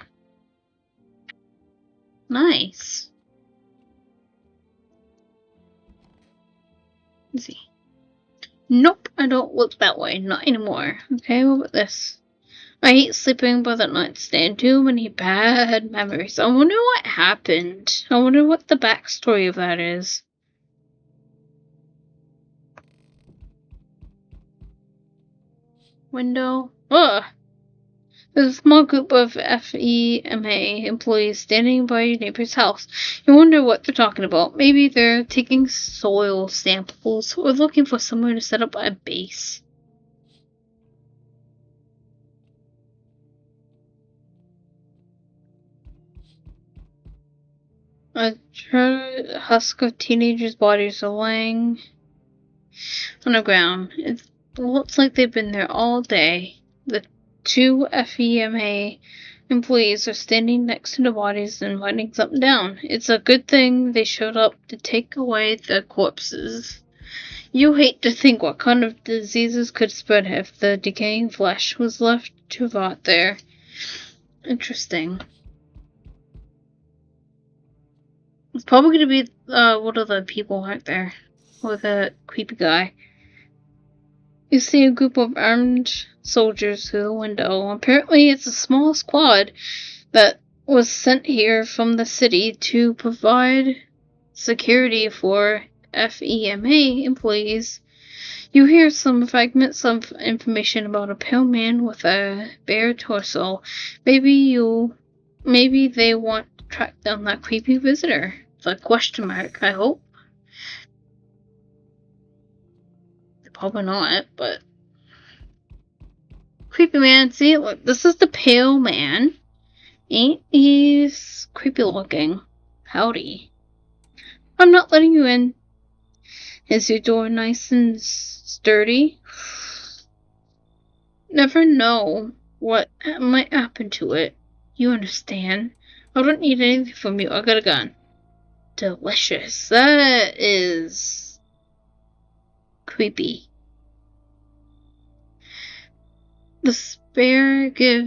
Speaker 1: Nice. Let's see. Nope, I don't look that way. Not anymore. Okay, what about this? I hate sleeping by the nightstand. Too many bad memories. I wonder what happened. I wonder what the backstory of that is. Window. Ugh! There's a small group of FEMA employees standing by your neighbor's house. You wonder what they're talking about. Maybe they're taking soil samples or looking for somewhere to set up a base. A husk of teenagers' bodies are lying on the ground. It looks like they've been there all day. The two FEMA employees are standing next to the bodies and writing something down. It's a good thing they showed up to take away the corpses. You hate to think what kind of diseases could spread if the decaying flesh was left to rot there. Interesting. It's probably going to be one of the people out there. Or the creepy guy. You see a group of armed soldiers through the window. Apparently it's a small squad that was sent here from the city to provide security for FEMA employees. You hear some fragments of information about a pale man with a bare torso. Maybe they want to track down that creepy visitor. The question mark, I hope. Probably not, but... Creepy man, see, look, this is the pale man. Ain't he creepy looking? Howdy. I'm not letting you in. Is your door nice and sturdy? Never know what might happen to it. You understand? I don't need anything from you. I got a gun. Delicious. That is... creepy. The spare give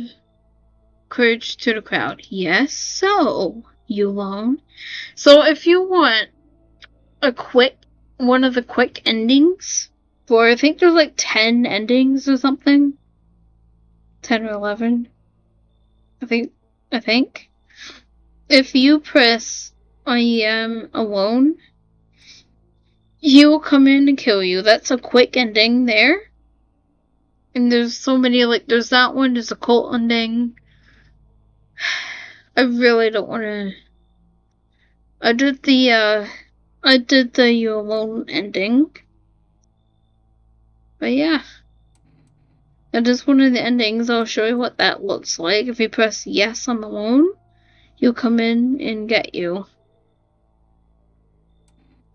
Speaker 1: courage to the crowd. Yes, so, you alone. So if you want one of the quick endings, for I think there's like 10 endings or something. 10 or 11. I think. If you press I am alone, he will come in and kill you. That's a quick ending there. And there's so many, like, there's that one, there's a cult ending. I really don't want to... I did the You Alone ending. But yeah. That is one of the endings. I'll show you what that looks like. If you press yes, I'm alone, he'll come in and get you.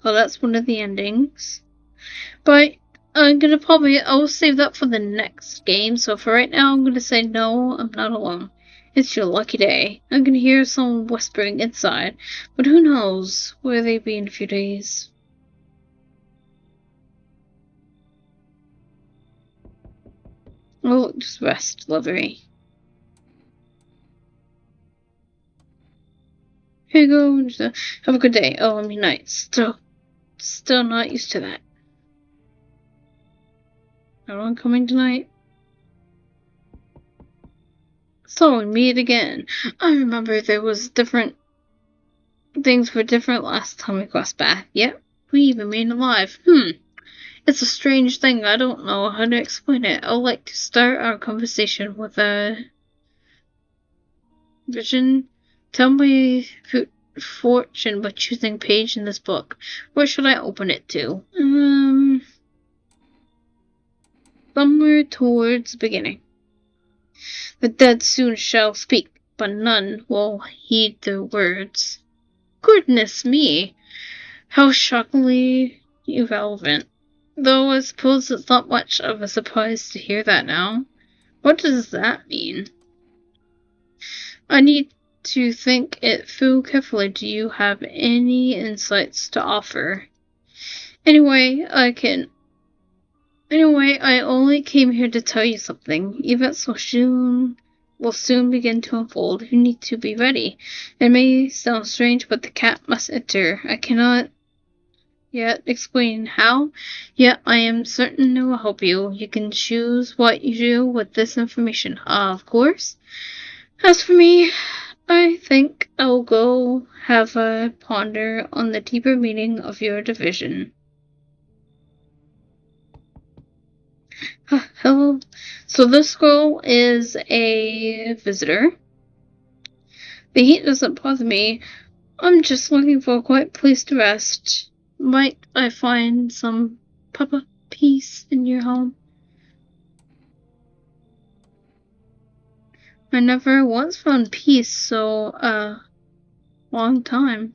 Speaker 1: So that's one of the endings. But I'll save that for the next game. So for right now, I'm gonna say no, I'm not alone. It's your lucky day. I can hear someone whispering inside, but who knows where they be in a few days. Oh, just rest, Lovery. Here you go. Have a good day. Oh, I mean night. Still not used to that. No one coming tonight? So we meet again. I remember there was different things were different last time we crossed paths. Yep, we even made alive. It's a strange thing. I don't know how to explain it. I'd like to start our conversation with a vision. Tell me fortune by choosing a page in this book. Where should I open it to? Somewhere towards the beginning. The dead soon shall speak, but none will heed their words. Goodness me! How shockingly irrelevant. Though I suppose it's not much of a surprise to hear that now. What does that mean? I need to think it through carefully. Do you have any insights to offer? Anyway, I can Anyway, I only came here to tell you something. Events will soon begin to unfold. You need to be ready. It may sound strange, but the cat must enter. I cannot yet explain how, yet I am certain it will help you. You can choose what you do with this information, of course. As for me, I think I'll go have a ponder on the deeper meaning of your division. Hello. So this girl is a visitor. The heat doesn't bother me. I'm just looking for a quiet place to rest. Might I find some peace in your home? I never once found peace so, long time.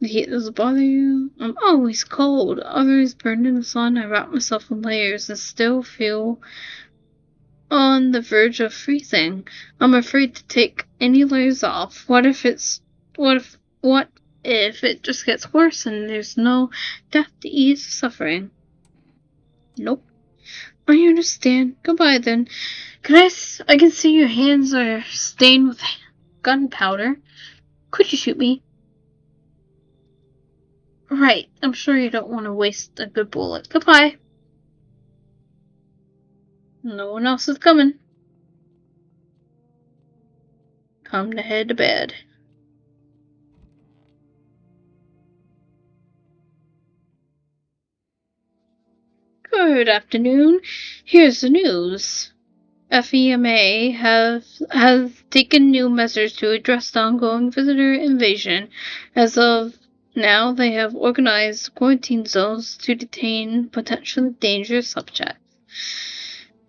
Speaker 1: The heat doesn't bother you? I'm always cold. Others burned in the sun. I wrap myself in layers and still feel on the verge of freezing. I'm afraid to take any layers off. What if it just gets worse and there's no death to ease the suffering? Nope. I understand. Goodbye then. I can see your hands are stained with gunpowder. Could you shoot me? Right. I'm sure you don't want to waste a good bullet. Goodbye. No one else is coming. Time to head to bed. Good afternoon. Here's the news. FEMA has taken new measures to address the ongoing visitor invasion. As of now, they have organized quarantine zones to detain potentially dangerous subjects.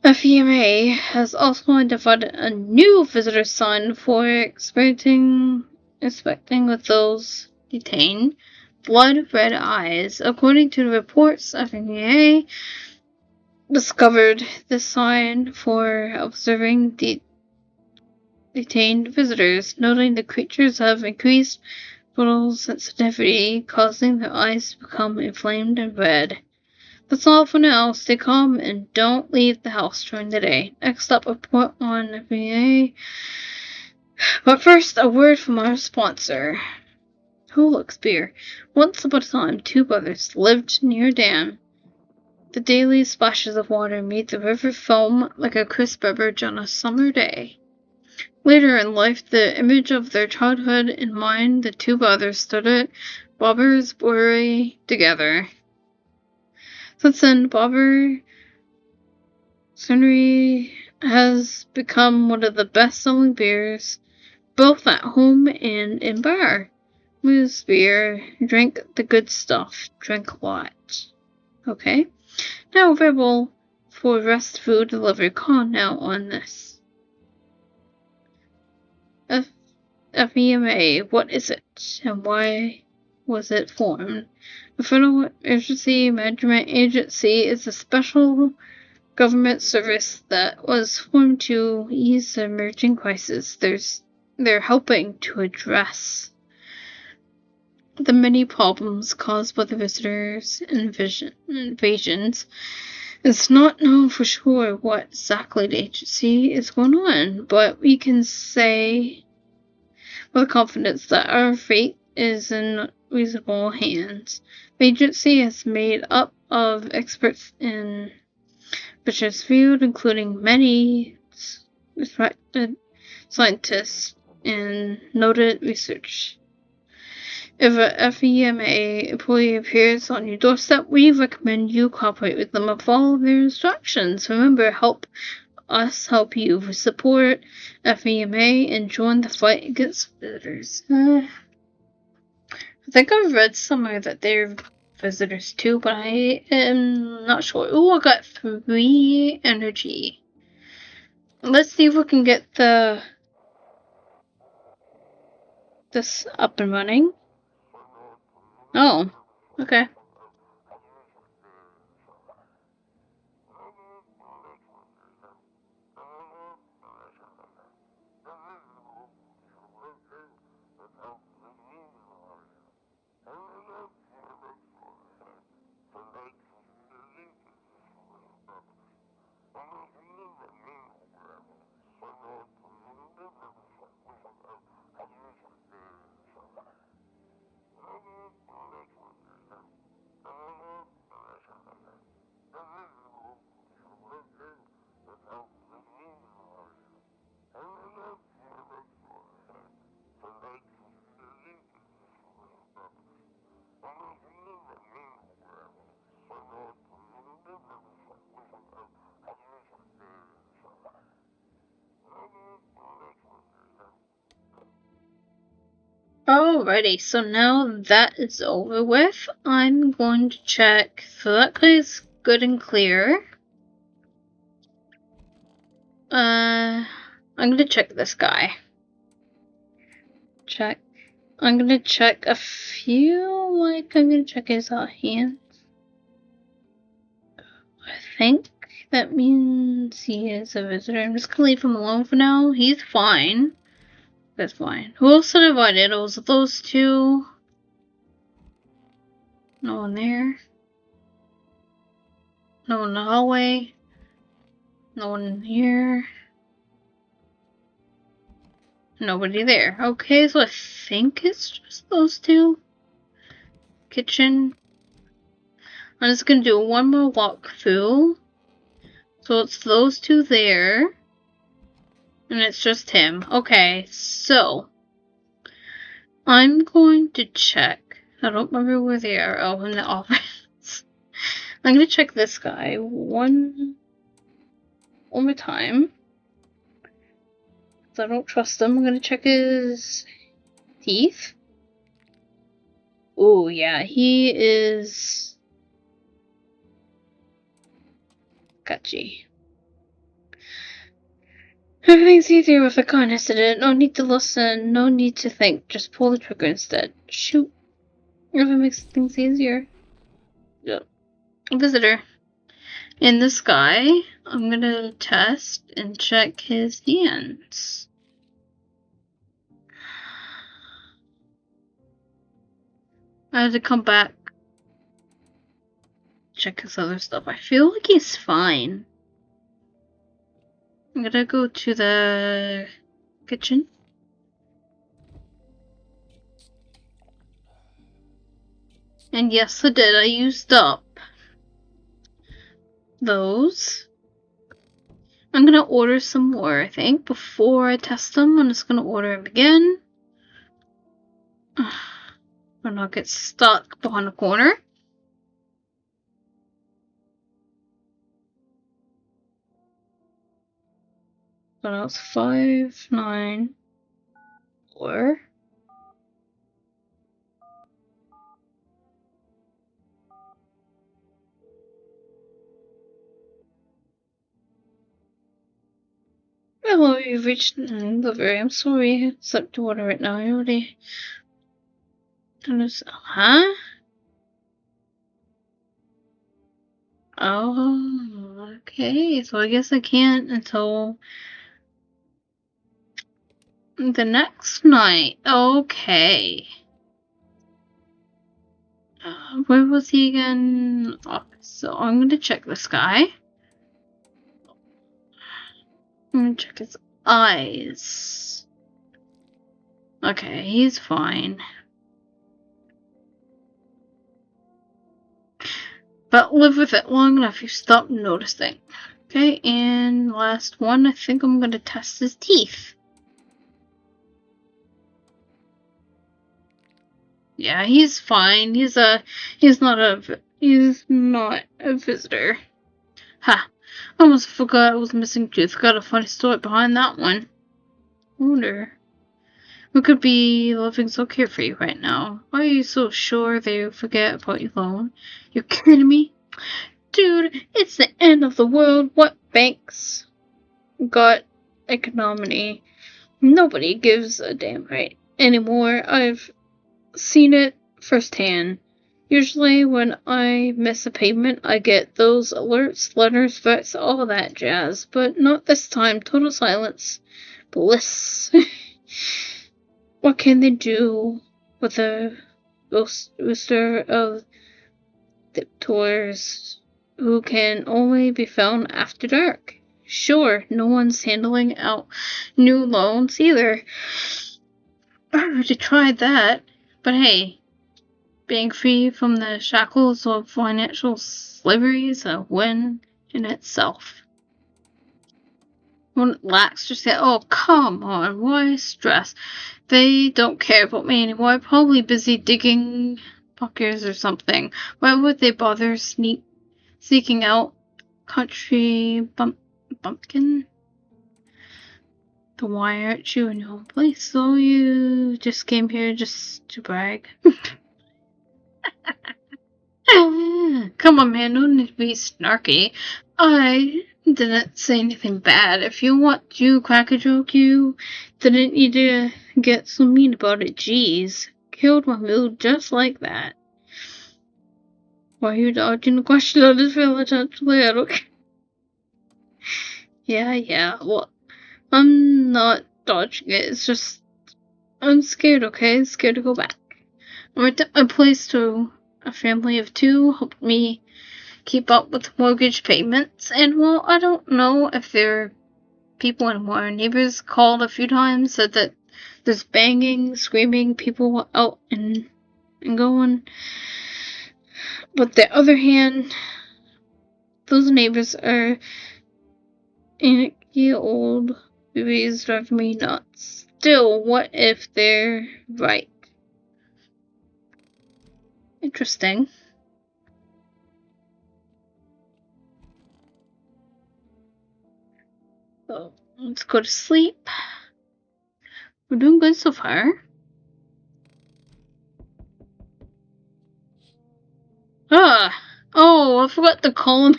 Speaker 1: FEMA has also identified a new visitor sign for inspecting with those detained. Blood red eyes. According to the reports, FEMA discovered this sign for observing detained visitors, noting the creatures have increased photosensitivity, causing their eyes to become inflamed and red. That's all for now. Stay calm and don't leave the house during the day. Next up, a report on FEMA. But first, a word from our sponsor. Oh, look, Spear. Once upon a time, two brothers lived near a dam. The daily splashes of water made the river foam like a crisp beverage on a summer day. Later in life, the image of their childhood in mind, the two brothers stood at Bobber's Brewery together. Since then, Bobber Sunry has become one of the best-selling beers, both at home and in bar. Moose beer, drink the good stuff, drink a lot. Okay. Now available for Rest Food Delivery. Call now on this. FEMA, what is it, and why was it formed? The Federal Emergency Management Agency is a special government service that was formed to ease the emerging crisis. They're helping to address the many problems caused by the visitors' invasions. It's not known for sure what exactly the agency is going on, but we can say with confidence that our fate is in reasonable hands. The agency is made up of experts in Bishop's field, including many respected scientists and noted research. If a FEMA employee appears on your doorstep, we recommend you cooperate with them and follow their instructions. Remember, help us help you. Support FEMA and join the fight against visitors. I think I've read somewhere that they're visitors too, but I am not sure. Ooh, I got 3 energy. Let's see if we can get this up and running. Oh, okay. Alrighty, so now that is over with, I'm going to check. So that guy's good and clear. I'm gonna check this guy. Check. I'm gonna check a few, I'm gonna check his hands. I think that means he is a visitor. I'm just gonna leave him alone for now. He's fine. That's fine. Who else did I invite? Was it those two? No one there. No one in the hallway. No one here. Nobody there. Okay, so I think it's just those two. Kitchen. I'm just gonna do one more walkthrough. So it's those two there. And it's just him. Okay, so I'm going to check. I don't remember where they are. Oh, in the office. I'm gonna check this guy one more time. I don't trust him. I'm gonna check his teeth. Oh, yeah, he is sketchy. Everything's easier with a gun, isn't it? No need to listen, no need to think. Just pull the trigger instead. Shoot. If it makes things easier. Yep. Visitor. And this guy, I'm gonna test and check his hands. I have to come back, check his other stuff. I feel like he's fine. I'm gonna go to the kitchen. And yes, I did. I used up those. I'm gonna order some more, I think. Before I test them, I'm just gonna order them again. Or not get stuck behind a corner. So now it's 5, 9, 4. Hello, you've reached the delivery. I'm sorry, it's up to order right now. I already. Huh? Oh, okay. So I guess I can't until the next night. Okay. Where was he again? So I'm gonna check this guy. I'm gonna check his eyes. Okay, he's fine. But live with it long enough, you stop noticing. Okay, and last one, I think I'm gonna test his teeth. Yeah, he's fine. He's not a visitor. Ha! I almost forgot I was missing tooth. Got a funny story behind that one. Wonder who could be living so carefree right now. Why are you so sure they forget about you alone? You're kidding me? Dude, it's the end of the world. What banks got economy? Nobody gives a damn right anymore. I've seen it firsthand. Usually when I miss a payment, I get those alerts, letters, threats, all that jazz. But not this time. Total silence. Bliss. What can they do with a rooster of tiptoes who can only be found after dark? Sure, no one's handling out new loans either. I already tried that. But hey, being free from the shackles of financial slavery is a win in itself. When Lax just said, oh, come on, why stress? They don't care about me anymore. I'm probably busy digging bunkers or something. Why would they bother seeking out country bumpkin? Then why aren't you in your own place? So you just came here just to brag? Come on, man, no need to be snarky. I didn't say anything bad. If you want to crack a joke, you didn't need to get so mean about it. Jeez. Killed my mood just like that. Why are you dodging the question? I just feel actually I don't care. Yeah, well, I'm not dodging it. It's just, I'm scared, okay? Scared to go back. I'm at my place to a family of two, helped me keep up with mortgage payments, and well, I don't know if there are people anymore. Our neighbors called a few times, said that there's banging, screaming, people out and going. But the other hand, those neighbors are anarchy old babies drive me nuts. Still, what if they're right? Interesting. So, let's go to sleep. We're doing good so far. Oh, I forgot to call him.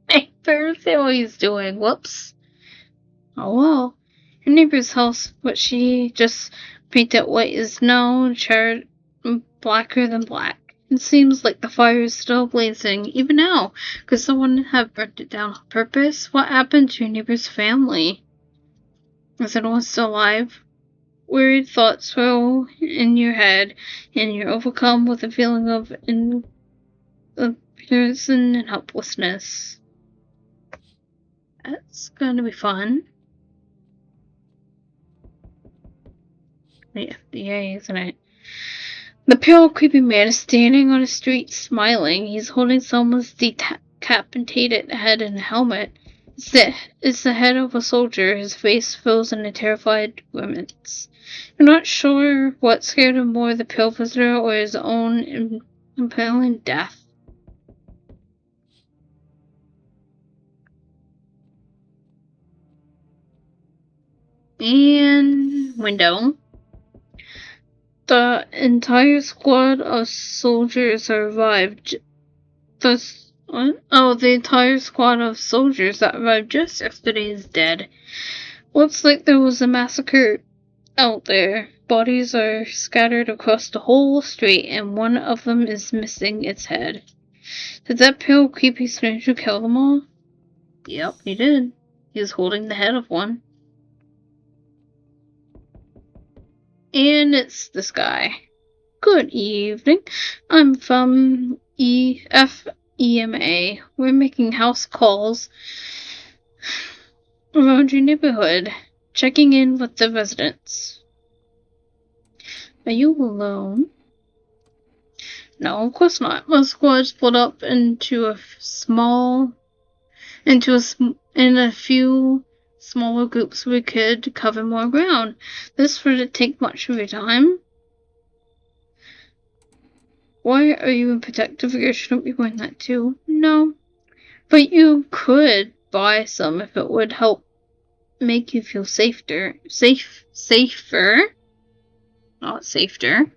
Speaker 1: I better see what he's doing. Whoops. Oh well. Your neighbor's house, what she just painted white, is now charred blacker than black. It seems like the fire is still blazing, even now. Could someone have burnt it down on purpose? What happened to your neighbor's family? Is anyone still alive? Weird thoughts swirl in your head, and you're overcome with a feeling of comparison and helplessness. That's gonna be fun. The FDA, isn't it? The pale, creepy man is standing on a street, smiling. He's holding someone's decapitated head in a helmet. It's the head of a soldier. His face fills in a terrified grimace. You're not sure what scared him more, the pale visitor or his own impelling death. And window. The entire squad of soldiers arrived. The entire squad of soldiers that arrived just yesterday is dead. Looks like there was a massacre out there. Bodies are scattered across the whole street, and one of them is missing its head. Did that pale, creepy stranger kill them all? Yep, he did. He was holding the head of one. And it's this guy. Good evening. I'm from FEMA. We're making house calls around your neighborhood, checking in with the residents. Are you alone? No, of course not. My squad split up into a few smaller groups so we could cover more ground. This wouldn't take much of your time. Why are you in protective gear? Shouldn't be wearing that too. No. But you could buy some if it would help make you feel safer. Not safer.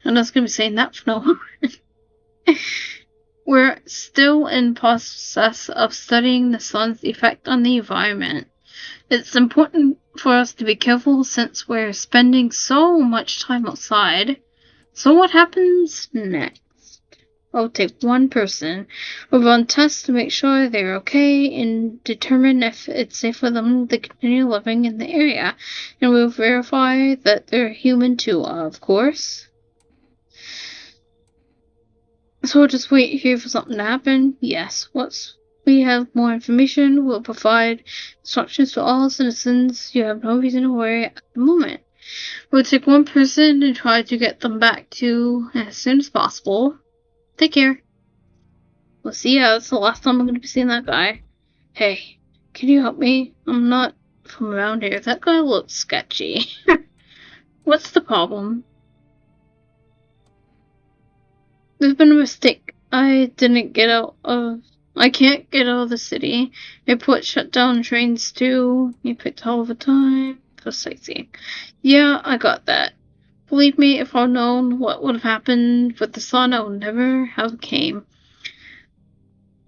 Speaker 1: I'm not gonna be saying that for no. We're still in process of studying the sun's effect on the environment. It's important for us to be careful since we're spending so much time outside. So what happens next? I'll take one person. We'll run tests to make sure they're okay and determine if it's safe for them to continue living in the area. And we'll verify that they're human too, of course. So we'll just wait here for something to happen? Yes. Once we have more information, we'll provide instructions to all citizens. You have no reason to worry at the moment. We'll take one person and try to get them back to as soon as possible. Take care. We'll see ya. It's the last time I'm going to be seeing that guy. Hey, can you help me? I'm not from around here. That guy looks sketchy. What's the problem? There's been a mistake. I didn't get out of I can't get out of the city. Airport shut down, trains too. You picked all the time for sightseeing. Yeah, I got that. Believe me, if I'd known what would have happened with the sun, I would never have came.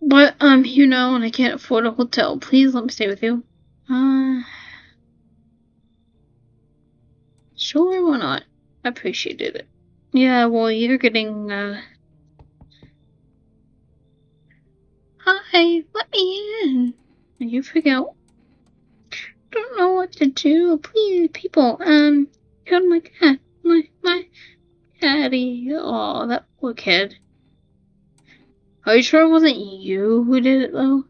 Speaker 1: But I'm here now and I can't afford a hotel. Please let me stay with you. Sure, why not? I appreciated it. Yeah, well, you're getting, Hi, let me in. You forget. Don't know what to do. Please, people, killed my cat. My catty. Oh, that poor kid. Are you sure it wasn't you who did it, though?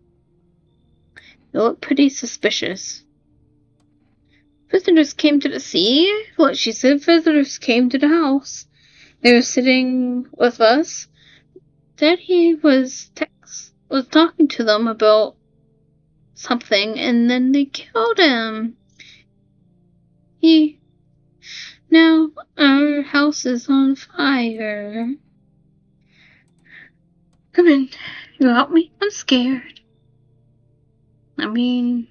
Speaker 1: You look pretty suspicious. Visitors came to the sea? What she said, visitors came to the house. They were sitting with us. Daddy was talking to them about something, and then they killed him. Now our house is on fire. Come in. You help me? I'm scared. I mean...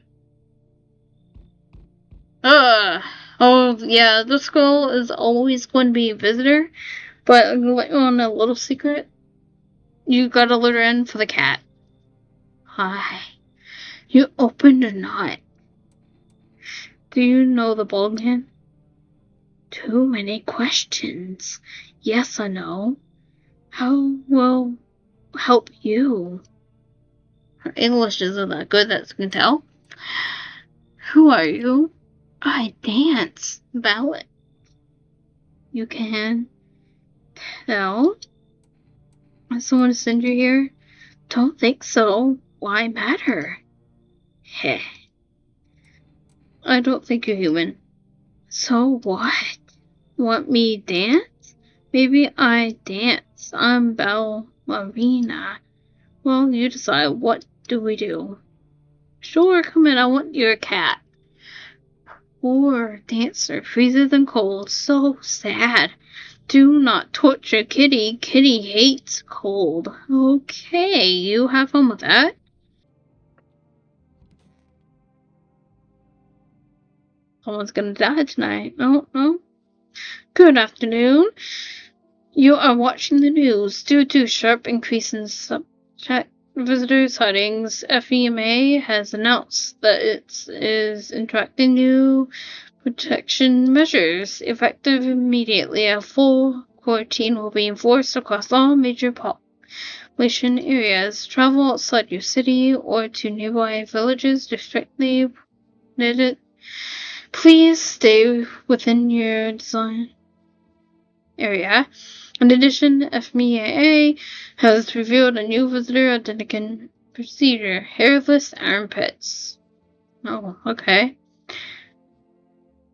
Speaker 1: Oh, yeah, this girl is always going to be a visitor, but I'm gonna let you on a little secret. You gotta let her in for the cat. Hi. You opened or not? Do you know the bald man? Too many questions. Yes or no? How will help you? Her English isn't that good, that you can tell. Who are you? I dance ballet. You can tell? Someone send you here? Don't think so. Why matter? Heh. I don't think you're human. So what? Want me dance? Maybe I dance. I'm ballerina. Well, you decide. What do we do? Sure, come in. I want your cat. Poor dancer freezes in cold. So sad. Do not torture Kitty. Kitty hates cold. Okay, you have fun with that. Someone's gonna die tonight. No. Good afternoon. You are watching the news. Due to sharp increase in subject visitor sightings, FEMA has announced that it is introducing new protection measures. Effective immediately, a full quarantine will be enforced across all major population areas. Travel outside your city or to nearby villages is strictly prohibited. Please stay within your design area. In addition, FMEA has revealed a new visitor identification procedure: hairless armpits. Oh, okay.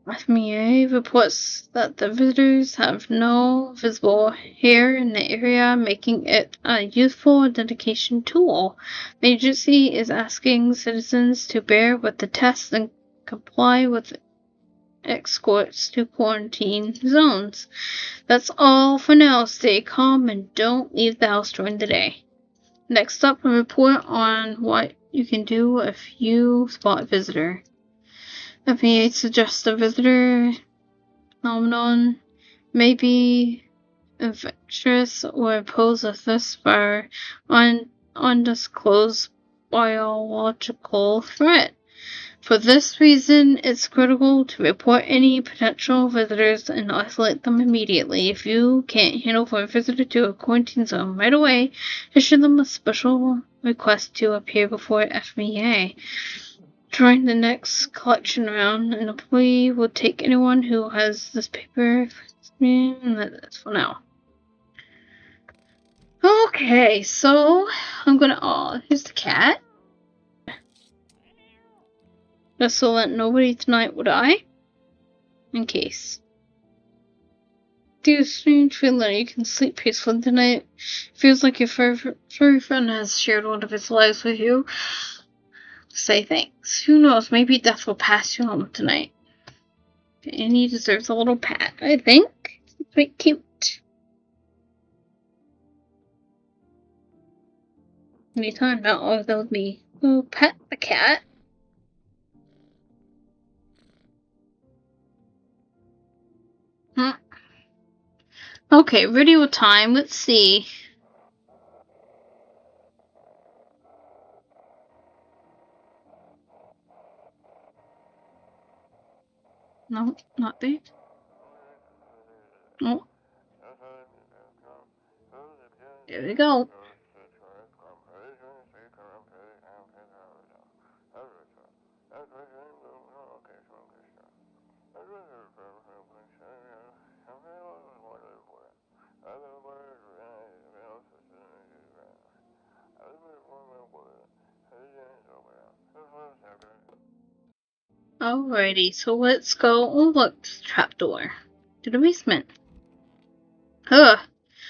Speaker 1: FMEA reports that the visitors have no visible hair in the area, making it a useful identification tool. The agency is asking citizens to bear with the tests and comply with escorts to quarantine zones. That's all for now. Stay calm and don't leave the house during the day. Next up, a report on what you can do if you spot a visitor. FEA suggests a visitor phenomenon may be infectious or pose a threat for undisclosed biological threat. For this reason, it's critical to report any potential visitors and isolate them immediately. If you can't handle for a visitor to a quarantine zone right away, issue them a special request to appear before FBA. During the next collection round, an employee will take anyone who has this paper. And that's for now. Okay, so I'm gonna. Here's the cat. Just so that nobody tonight will die. In case. Do you strange feeling you can sleep peacefully tonight? Feels like your furry friend has shared one of his lives with you. Say thanks. Who knows, maybe death will pass you home tonight. And he deserves a little pat, I think. It's quite cute. Anytime now, oh, that would be. Oh, pet the cat. Okay, video time. Let's see. No, not there. Oh. There we go. Alrighty, so let's go. Oh, look, there's a trapdoor to the basement. Huh.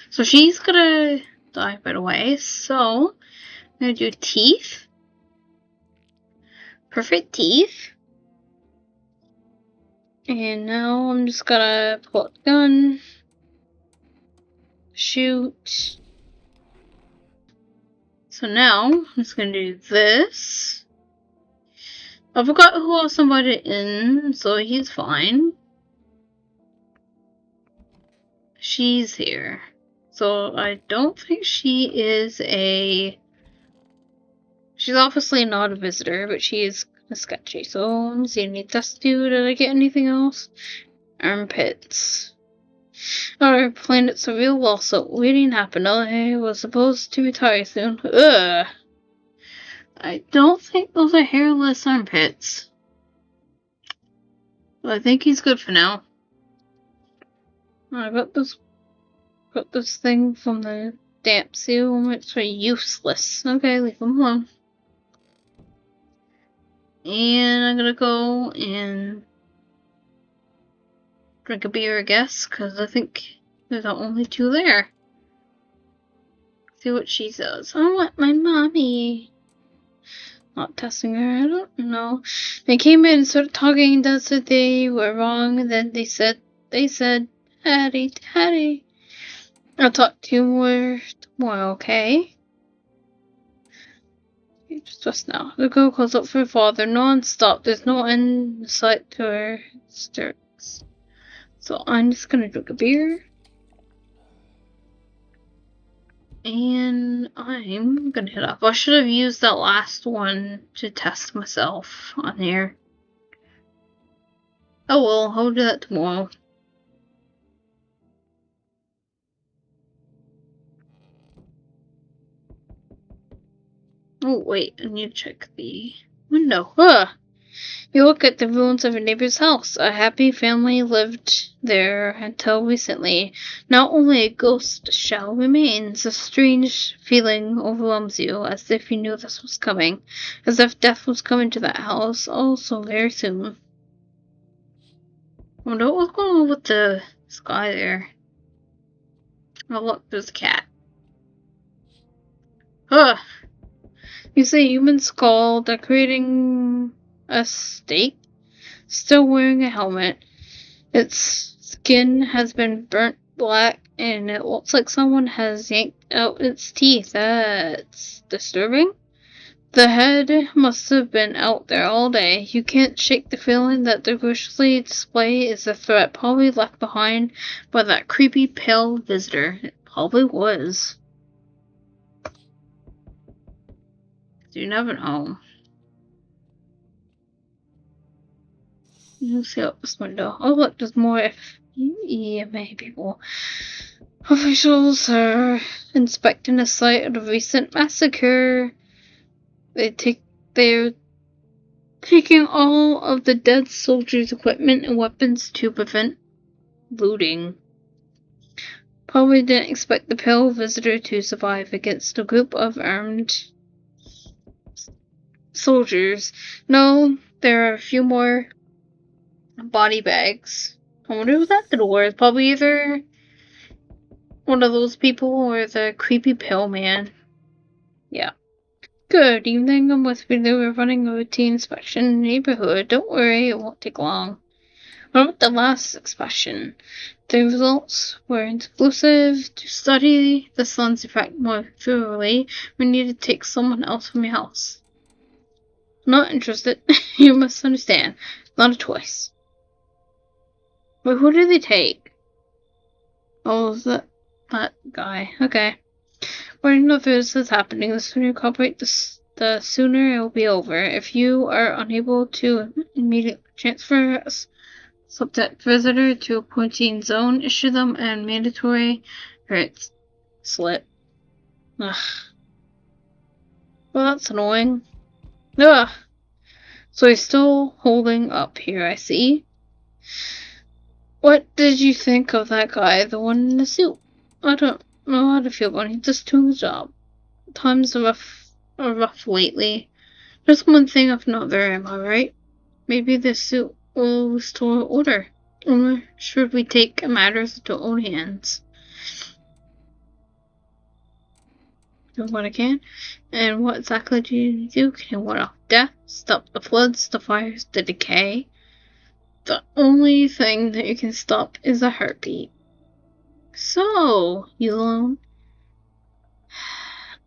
Speaker 1: So she's gonna die right away. So I'm gonna do teeth. Perfect teeth. And now I'm just gonna pull out the gun. Shoot. So now I'm just gonna do this. I forgot who else invited in, so he's fine. She's here. So I don't think she is a... She's obviously not a visitor, but she is kind of sketchy. So let me see, any dust do? Did I get anything else? Armpits. Our planet's a real lawsuit waiting to happen. I was supposed to retire soon. Ugh. I don't think those are hairless armpits. But I think he's good for now. I got this thing from the damp seal. It's very useless. Okay, leave him alone. And I'm gonna go and drink a beer, I guess, because I think there's only two there. See what she says. I want my mommy. Not testing her, I don't know. They came in and started talking and said they were wrong, and then they said, Daddy. I'll talk to you more tomorrow, okay? Just now. The girl calls up for her father non-stop. There's no end in sight to her hysterics. So I'm just gonna drink a beer. And I'm gonna head off. I should have used that last one to test myself on here. Oh well, I'll do that tomorrow. Oh wait, I need to check the window. You look at the ruins of your neighbor's house. A happy family lived there until recently. Now only a ghost shell remains. A strange feeling overwhelms you, as if you knew this was coming. As if death was coming to that house, also very soon. I wonder what's going on with the sky there. Oh look, there's a cat. You see a human skull decorating a stake, still wearing a helmet. Its skin has been burnt black, and it looks like someone has yanked out its teeth. That's disturbing. The head must have been out there all day. You can't shake the feeling that the ghostly display is a threat, probably left behind by that creepy pale visitor. It probably was. You never know. You see out this window. Oh look, there's more EMA people. Officials are inspecting the site of the recent massacre. They're taking all of the dead soldiers' equipment and weapons to prevent looting. Probably didn't expect the pale visitor to survive against a group of armed soldiers. No, there are a few more body bags. I wonder who that door is. Probably either one of those people or the creepy pale man. Yeah. Good evening, I'm with you. We're running a routine inspection in the neighborhood. Don't worry, it won't take long. What about the last expression? The results were inconclusive. To study the sun's effect more thoroughly, we need to take someone else from your house. Not interested. You must understand. Not a choice. But who did they take? Oh, that guy. Okay. Well, you know if this is happening, the sooner you cooperate, the sooner it will be over. If you are unable to immediately transfer a subject visitor to a quarantine zone, issue them a mandatory hurt slip. Ugh. Well, that's annoying. Ugh. So he's still holding up here, I see. What did you think of that guy, the one in the suit? I don't know how to feel about him. He's just doing his job. Times are rough lately. There's one thing if not there, am I right? Maybe this suit will restore order. Or should we take matters into our own hands? Do what I can. And what exactly do you do? Can you ward off death? Stop the floods, the fires, the decay? The only thing that you can stop is a heartbeat. So, you alone?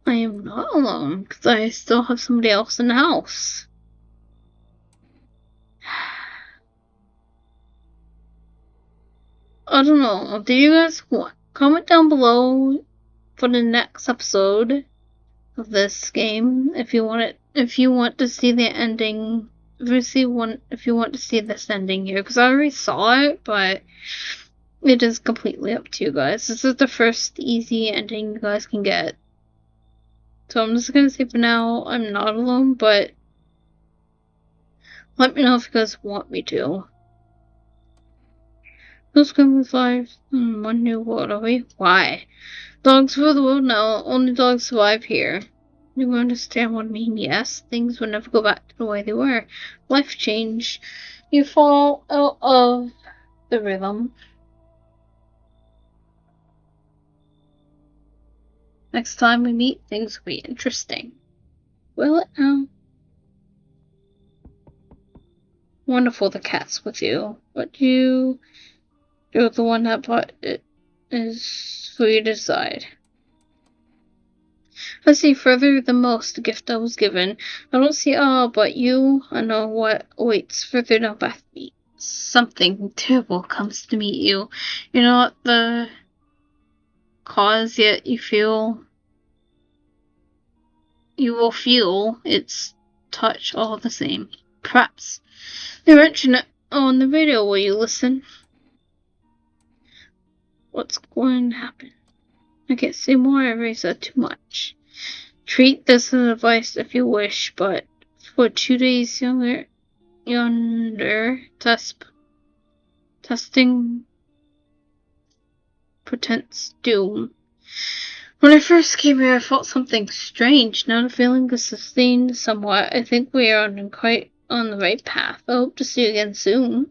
Speaker 1: I am not alone, because I still have somebody else in the house. I don't know. Do you guys want? Comment down below for the next episode of this game if you want it. If you want to see the ending, if you want to see this ending here, because I already saw it, but it is completely up to you guys. This is the first easy ending you guys can get. So I'm just gonna say for now, I'm not alone, but let me know if you guys want me to. Those coming live in one new world, are we? Why? Dogs rule the world now, only dogs survive here. You understand what I mean? Yes, things will never go back to the way they were. Life change. You fall out of the rhythm. Next time we meet, things will be interesting. Will it now? Wonderful the cat's with you. But you're the one that bought it is for you to decide. I see further than most the gift I was given. I don't see all but you. I know what awaits further down path. Something terrible comes to meet you. You're not the cause, yet you will feel its touch all the same. Perhaps they mention it on the radio. Will you listen? What's going to happen? I can't say more. I already said too much. Treat this as advice if you wish, but for 2 days yonder testing portents doom. When I first came here, I felt something strange. Now the feeling is sustained somewhat. I think we are quite on the right path. I hope to see you again soon.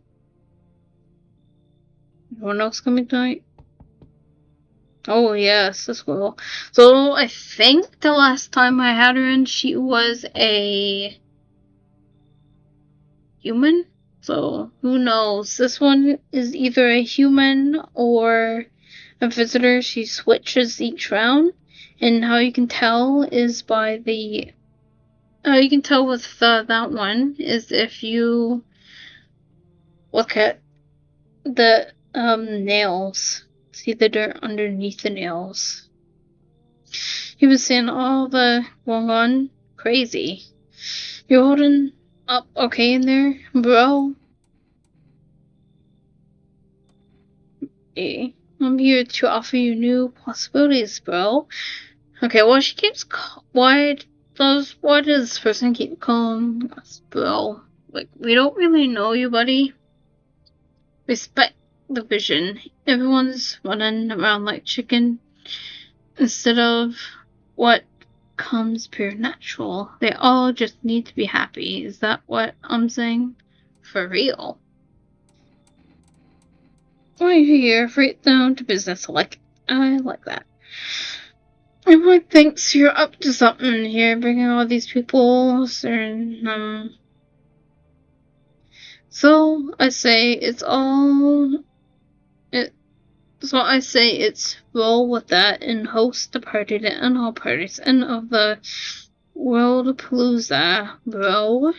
Speaker 1: Anyone else coming tonight? Oh yes, this will. So I think the last time I had her in, she was a human. So who knows? This one is either a human or a visitor. She switches each round, and how you can tell is by the. You can tell with that one is if you look at the nails. See the dirt underneath the nails. He was saying all the going on crazy. You're holding up okay in there, bro? Hey, I'm here to offer you new possibilities, bro. Okay, well she keeps why does this person keep calling us bro? Like, we don't really know you, buddy. Respect the vision. Everyone's running around like chicken instead of what comes pure natural. They all just need to be happy. Is that what I'm saying? For real. Right here, right down to business. I like that. Everyone thinks you're up to something here, bringing all these people, So I say it's roll with that and host the party to end all parties and of the Worldapalooza, bro.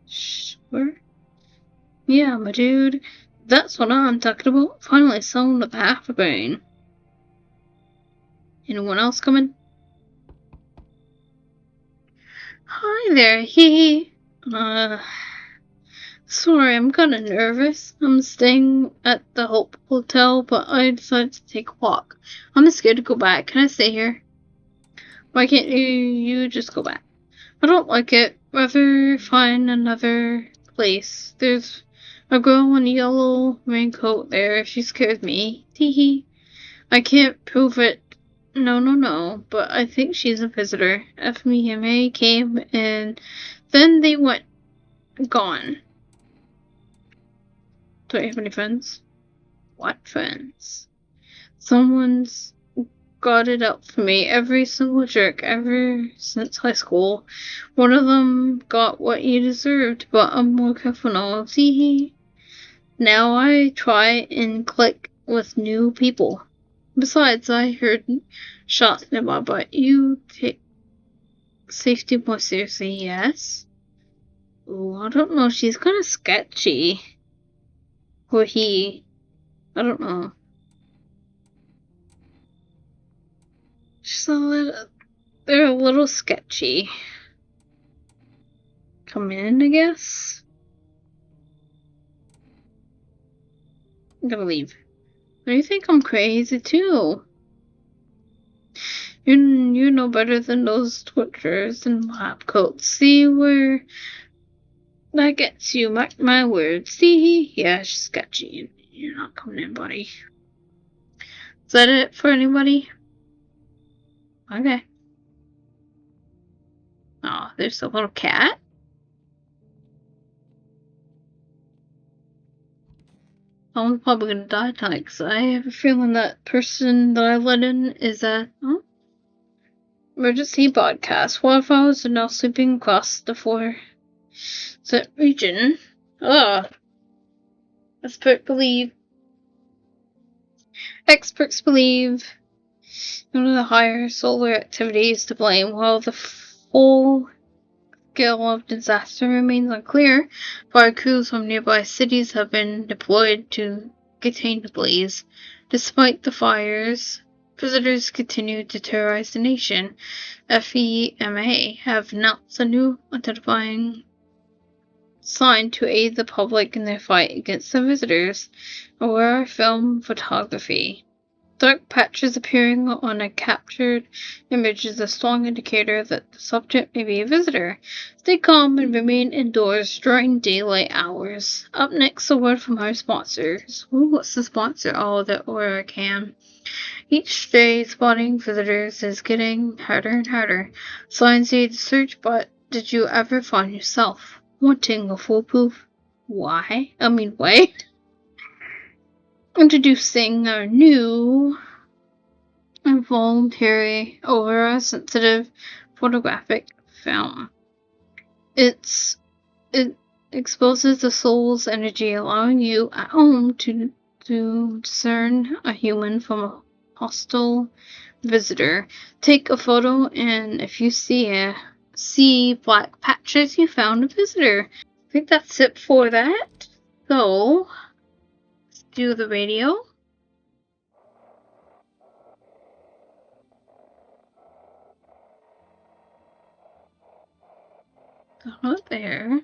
Speaker 1: Sure. Yeah, my dude. That's what I'm talking about. Finally someone with half a brain. Anyone else coming? Hi there, hee. Sorry, I'm kinda nervous. I'm staying at the Hope Hotel, but I decided to take a walk. I'm scared to go back. Can I stay here? Why can't you just go back? I don't like it. Rather find another place. There's a girl in a yellow raincoat there. She scares me. Teehee. I can't prove it. No. But I think she's a visitor. FMA came and then they went gone. Do I have any friends? What friends? Someone's got it out for me. Every single jerk ever since high school. One of them got what he deserved, but I'm more careful now. See, now I try and click with new people. Besides, I heard shots in my butt. You take safety more seriously, yes? Ooh, I don't know. She's kind of sketchy. Or he. I don't know. They're a little sketchy. Come in, I guess? I'm gonna leave. But you think I'm crazy too? You know better than those torturers and lab coats. See where that gets you, mark my words. See? Yeah, she's sketchy. You're not coming in, buddy. Is that it for anybody? Okay. Oh, there's a little cat. I'm probably gonna die tonight because I have a feeling that person that I let in is a emergency broadcast. Wildfires are now sweeping across the four region. Experts believe one of the higher solar activity is to blame, while the full scale of disaster remains unclear. Fire crews from nearby cities have been deployed to contain the blaze. Despite the fires, visitors continue to terrorize the nation. FEMA have announced a new identifying sign to aid the public in their fight against the visitors. Aware film photography. Dark patches appearing on a captured image is a strong indicator that the subject may be a visitor. Stay calm and remain indoors during daylight hours. Up next, a word from our sponsors. Ooh, what's the sponsor? Oh, the Aura Cam. Each day, spotting visitors is getting harder and harder. Signs need to search, but did you ever find yourself wanting a foolproof way? Introducing our new involuntary aura sensitive photographic film. It exposes the soul's energy, allowing you at home to discern a human from a hostile visitor. Take a photo, and if you see black patches, you found a visitor. I think that's it for that. So let's do the radio. Not there.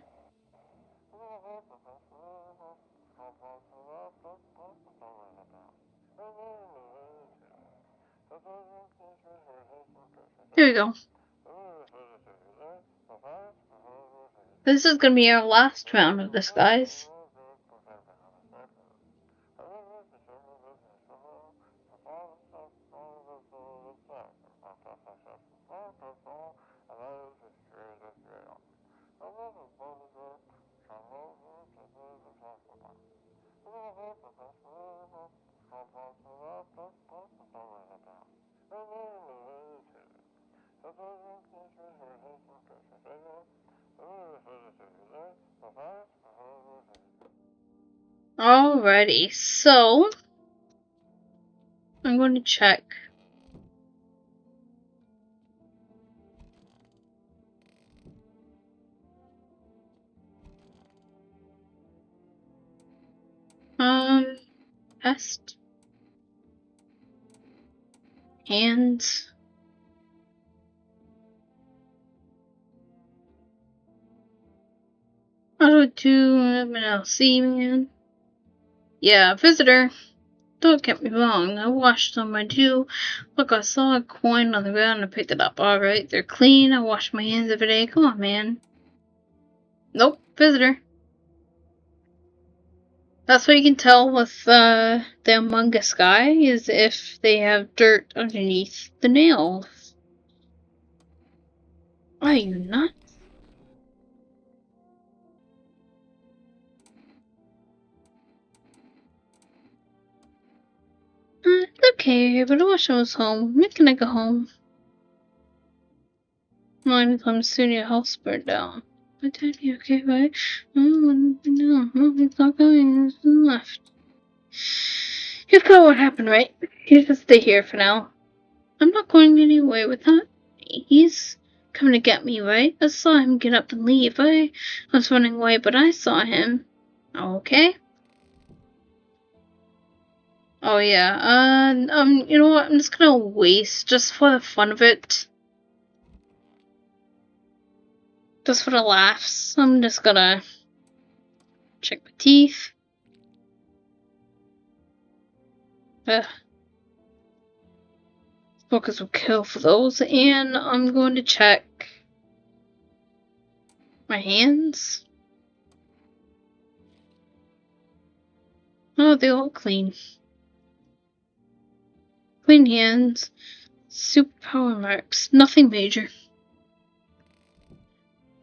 Speaker 1: There we go. This is gonna be our last round of this, guys. Alrighty, so I'm going to check. Test. Hands. Auto 2, MLC, man. Yeah, visitor. Don't get me wrong, I washed them, I do. Look, I saw a coin on the ground and I picked it up. Alright, they're clean, I wash my hands every day. Come on, man. Nope, visitor. That's what you can tell with the Among Us guy, is if they have dirt underneath the nails. Are you nuts? It's okay, but I wish I was home. When can I go home? Anytime soon your house burned down. My daddy, okay, right? No, he's not going. He's left. You know what happened, right? You just stay here for now. I'm not going anywhere without. He's coming to get me, right? I saw him get up and leave. I was running away, but I saw him. Okay. Oh yeah. You know what? I'm just gonna waste just for the fun of it. Just for the laughs. I'm just gonna check my teeth. Focus will kill for those, and I'm going to check my hands. Oh, they all clean. Clean hands. Superpower marks. Nothing major.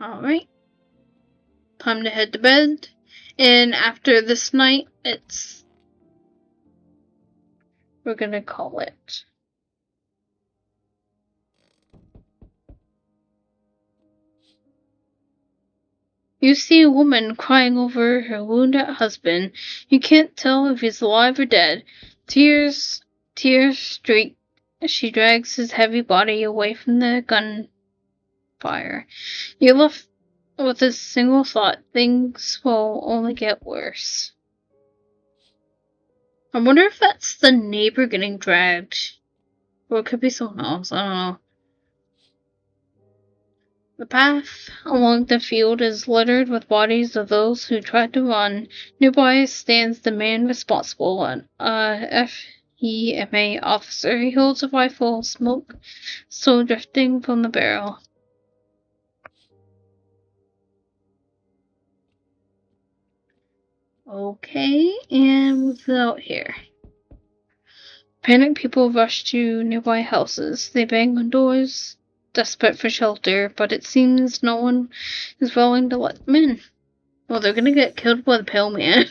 Speaker 1: Alright. Time to head to bed. And after this night, we're gonna call it. You see a woman crying over her wounded husband. You can't tell if he's alive or dead. Tears streak. She drags his heavy body away from the gunfire. You're left with a single thought: things will only get worse. I wonder if that's the neighbor getting dragged. Or it could be someone else. I don't know. The path along the field is littered with bodies of those who tried to run. Nearby stands the man responsible, an FEMA officer. He holds a rifle, smoke still drifting from the barrel. Okay, and move out here. Panicked people rush to nearby houses. They bang on doors, desperate for shelter, but it seems no one is willing to let them in. Well, they're gonna get killed by the pale man.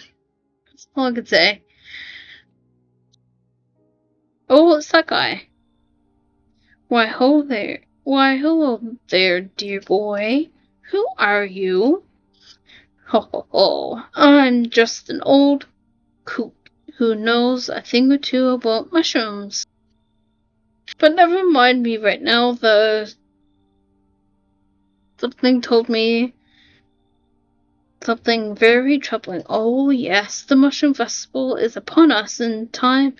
Speaker 1: That's all I could say. Oh, it's that guy. Why, hello there, dear boy. Who are you? Ho, ho, ho. I'm just an old coot who knows a thing or two about mushrooms. But never mind me right now. Something told me something very troubling. Oh yes, the mushroom festival is upon us, and time,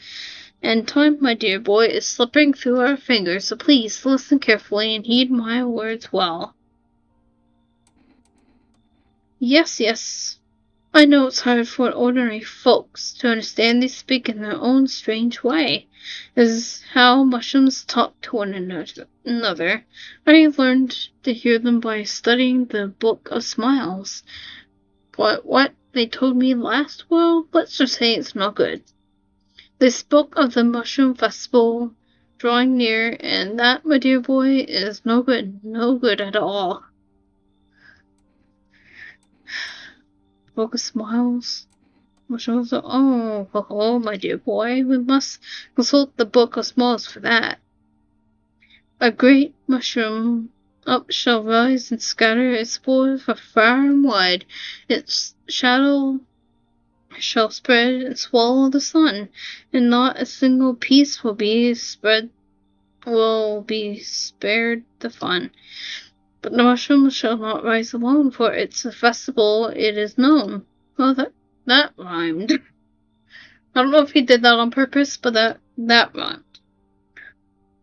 Speaker 1: my dear boy, is slipping through our fingers, so please listen carefully and heed my words well. Yes, I know it's hard for ordinary folks to understand. They speak in their own strange way. This is how mushrooms talk to one another. I learned to hear them by studying the Book of Smiles. But what they told me last, well, let's just say it's not good. They spoke of the Mushroom Festival drawing near, and that, my dear boy, is no good at all. Book of Smiles. Mushrooms. Oh, my dear boy, we must consult the Book of Smiles for that. A great mushroom up shall rise and scatter its spores for far and wide. Its shadow shall spread and swallow the sun, and not a single piece will be spared the fun. But the mushroom shall not rise alone, for it's a festival, it is known. Well, that rhymed. I don't know if he did that on purpose, but that rhymed.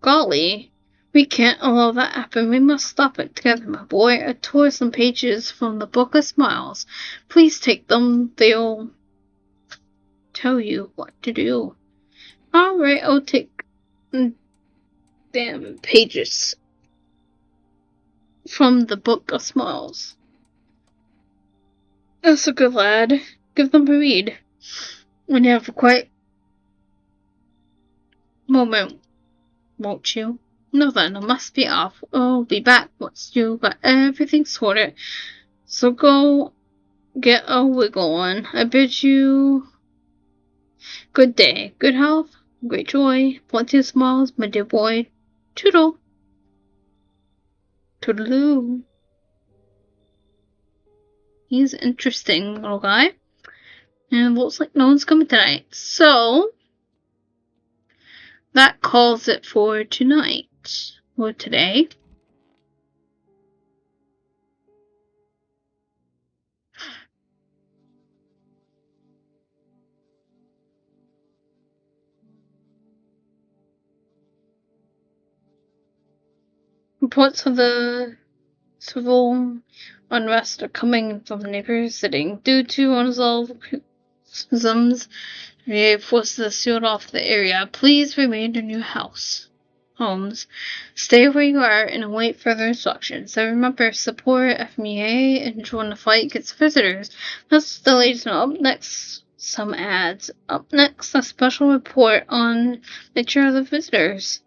Speaker 1: Golly, we can't allow that happen. We must stop it together, my boy. I tore some pages from the Book of Smiles. Please take them. They'll tell you what to do. Alright, I'll take damn pages from the Book of Smiles. That's a good lad. Give them a read. When you have a quiet moment, won't you? No then, I must be off. I'll be back once you got everything sorted. So go get a wiggle on. I bid you good day, good health, great joy, plenty of smiles, my dear boy. Toodle. Toodaloo. He's an interesting little guy. And it looks like no one's coming tonight. So, that calls it for tonight. Or today. Reports of the civil unrest are coming from the neighbors sitting due to unresolved criticisms. Forces have sealed off the area. Please remain in your homes. Stay where you are and await further instructions. So remember, support FMEA and join the fight against visitors. That's the latest. Up next, some ads. Up next, a special report on nature of the visitors.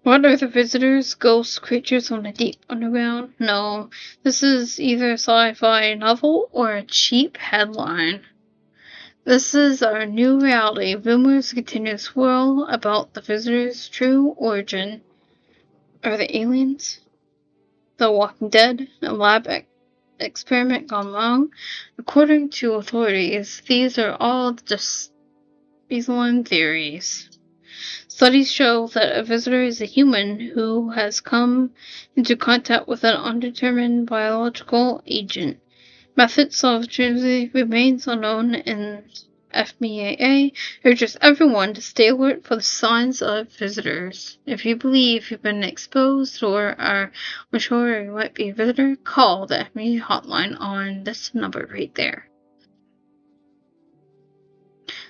Speaker 1: What are the visitors? Ghosts, creatures on the deep underground? No, this is either a sci-fi novel or a cheap headline. This is our new reality. Rumors continue to swirl about the visitors' true origin. Are they aliens? The Walking Dead? A lab experiment gone wrong? According to authorities, these are all just baseline theories. Studies show that a visitor is a human who has come into contact with an undetermined biological agent. Methods of transmission remains unknown, and FMEA urges everyone to stay alert for the signs of visitors. If you believe you've been exposed or are unsure you might be a visitor, call the FMEA hotline on this number right there.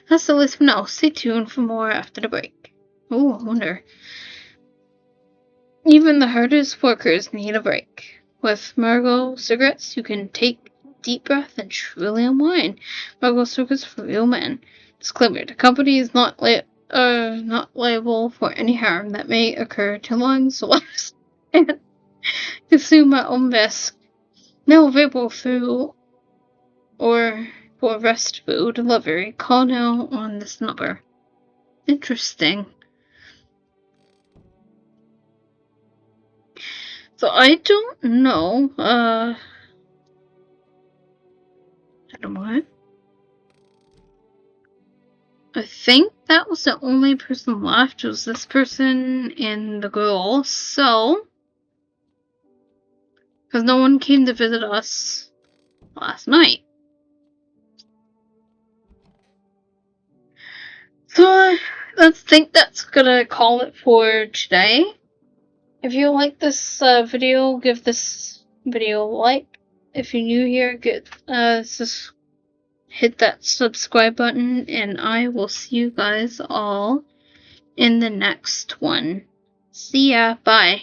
Speaker 1: That's the list for now. Stay tuned for more after the break. Oh, I wonder. Even the hardest workers need a break. With Marlboro cigarettes, you can take a deep breath and truly unwind. Marlboro cigarettes for real men. Disclaimer: the company is not liable for any harm that may occur to lungs, lungs, and consume at own risk. Now available through or for rest food delivery. Call now on this number. Interesting. So I don't know, I don't know what. I think that was the only person left, was this person and the girl, so, because no one came to visit us last night. So, I think that's gonna call it for today. If you like this video, give this video a like. If you're new here, hit that subscribe button, and I will see you guys all in the next one. See ya. Bye.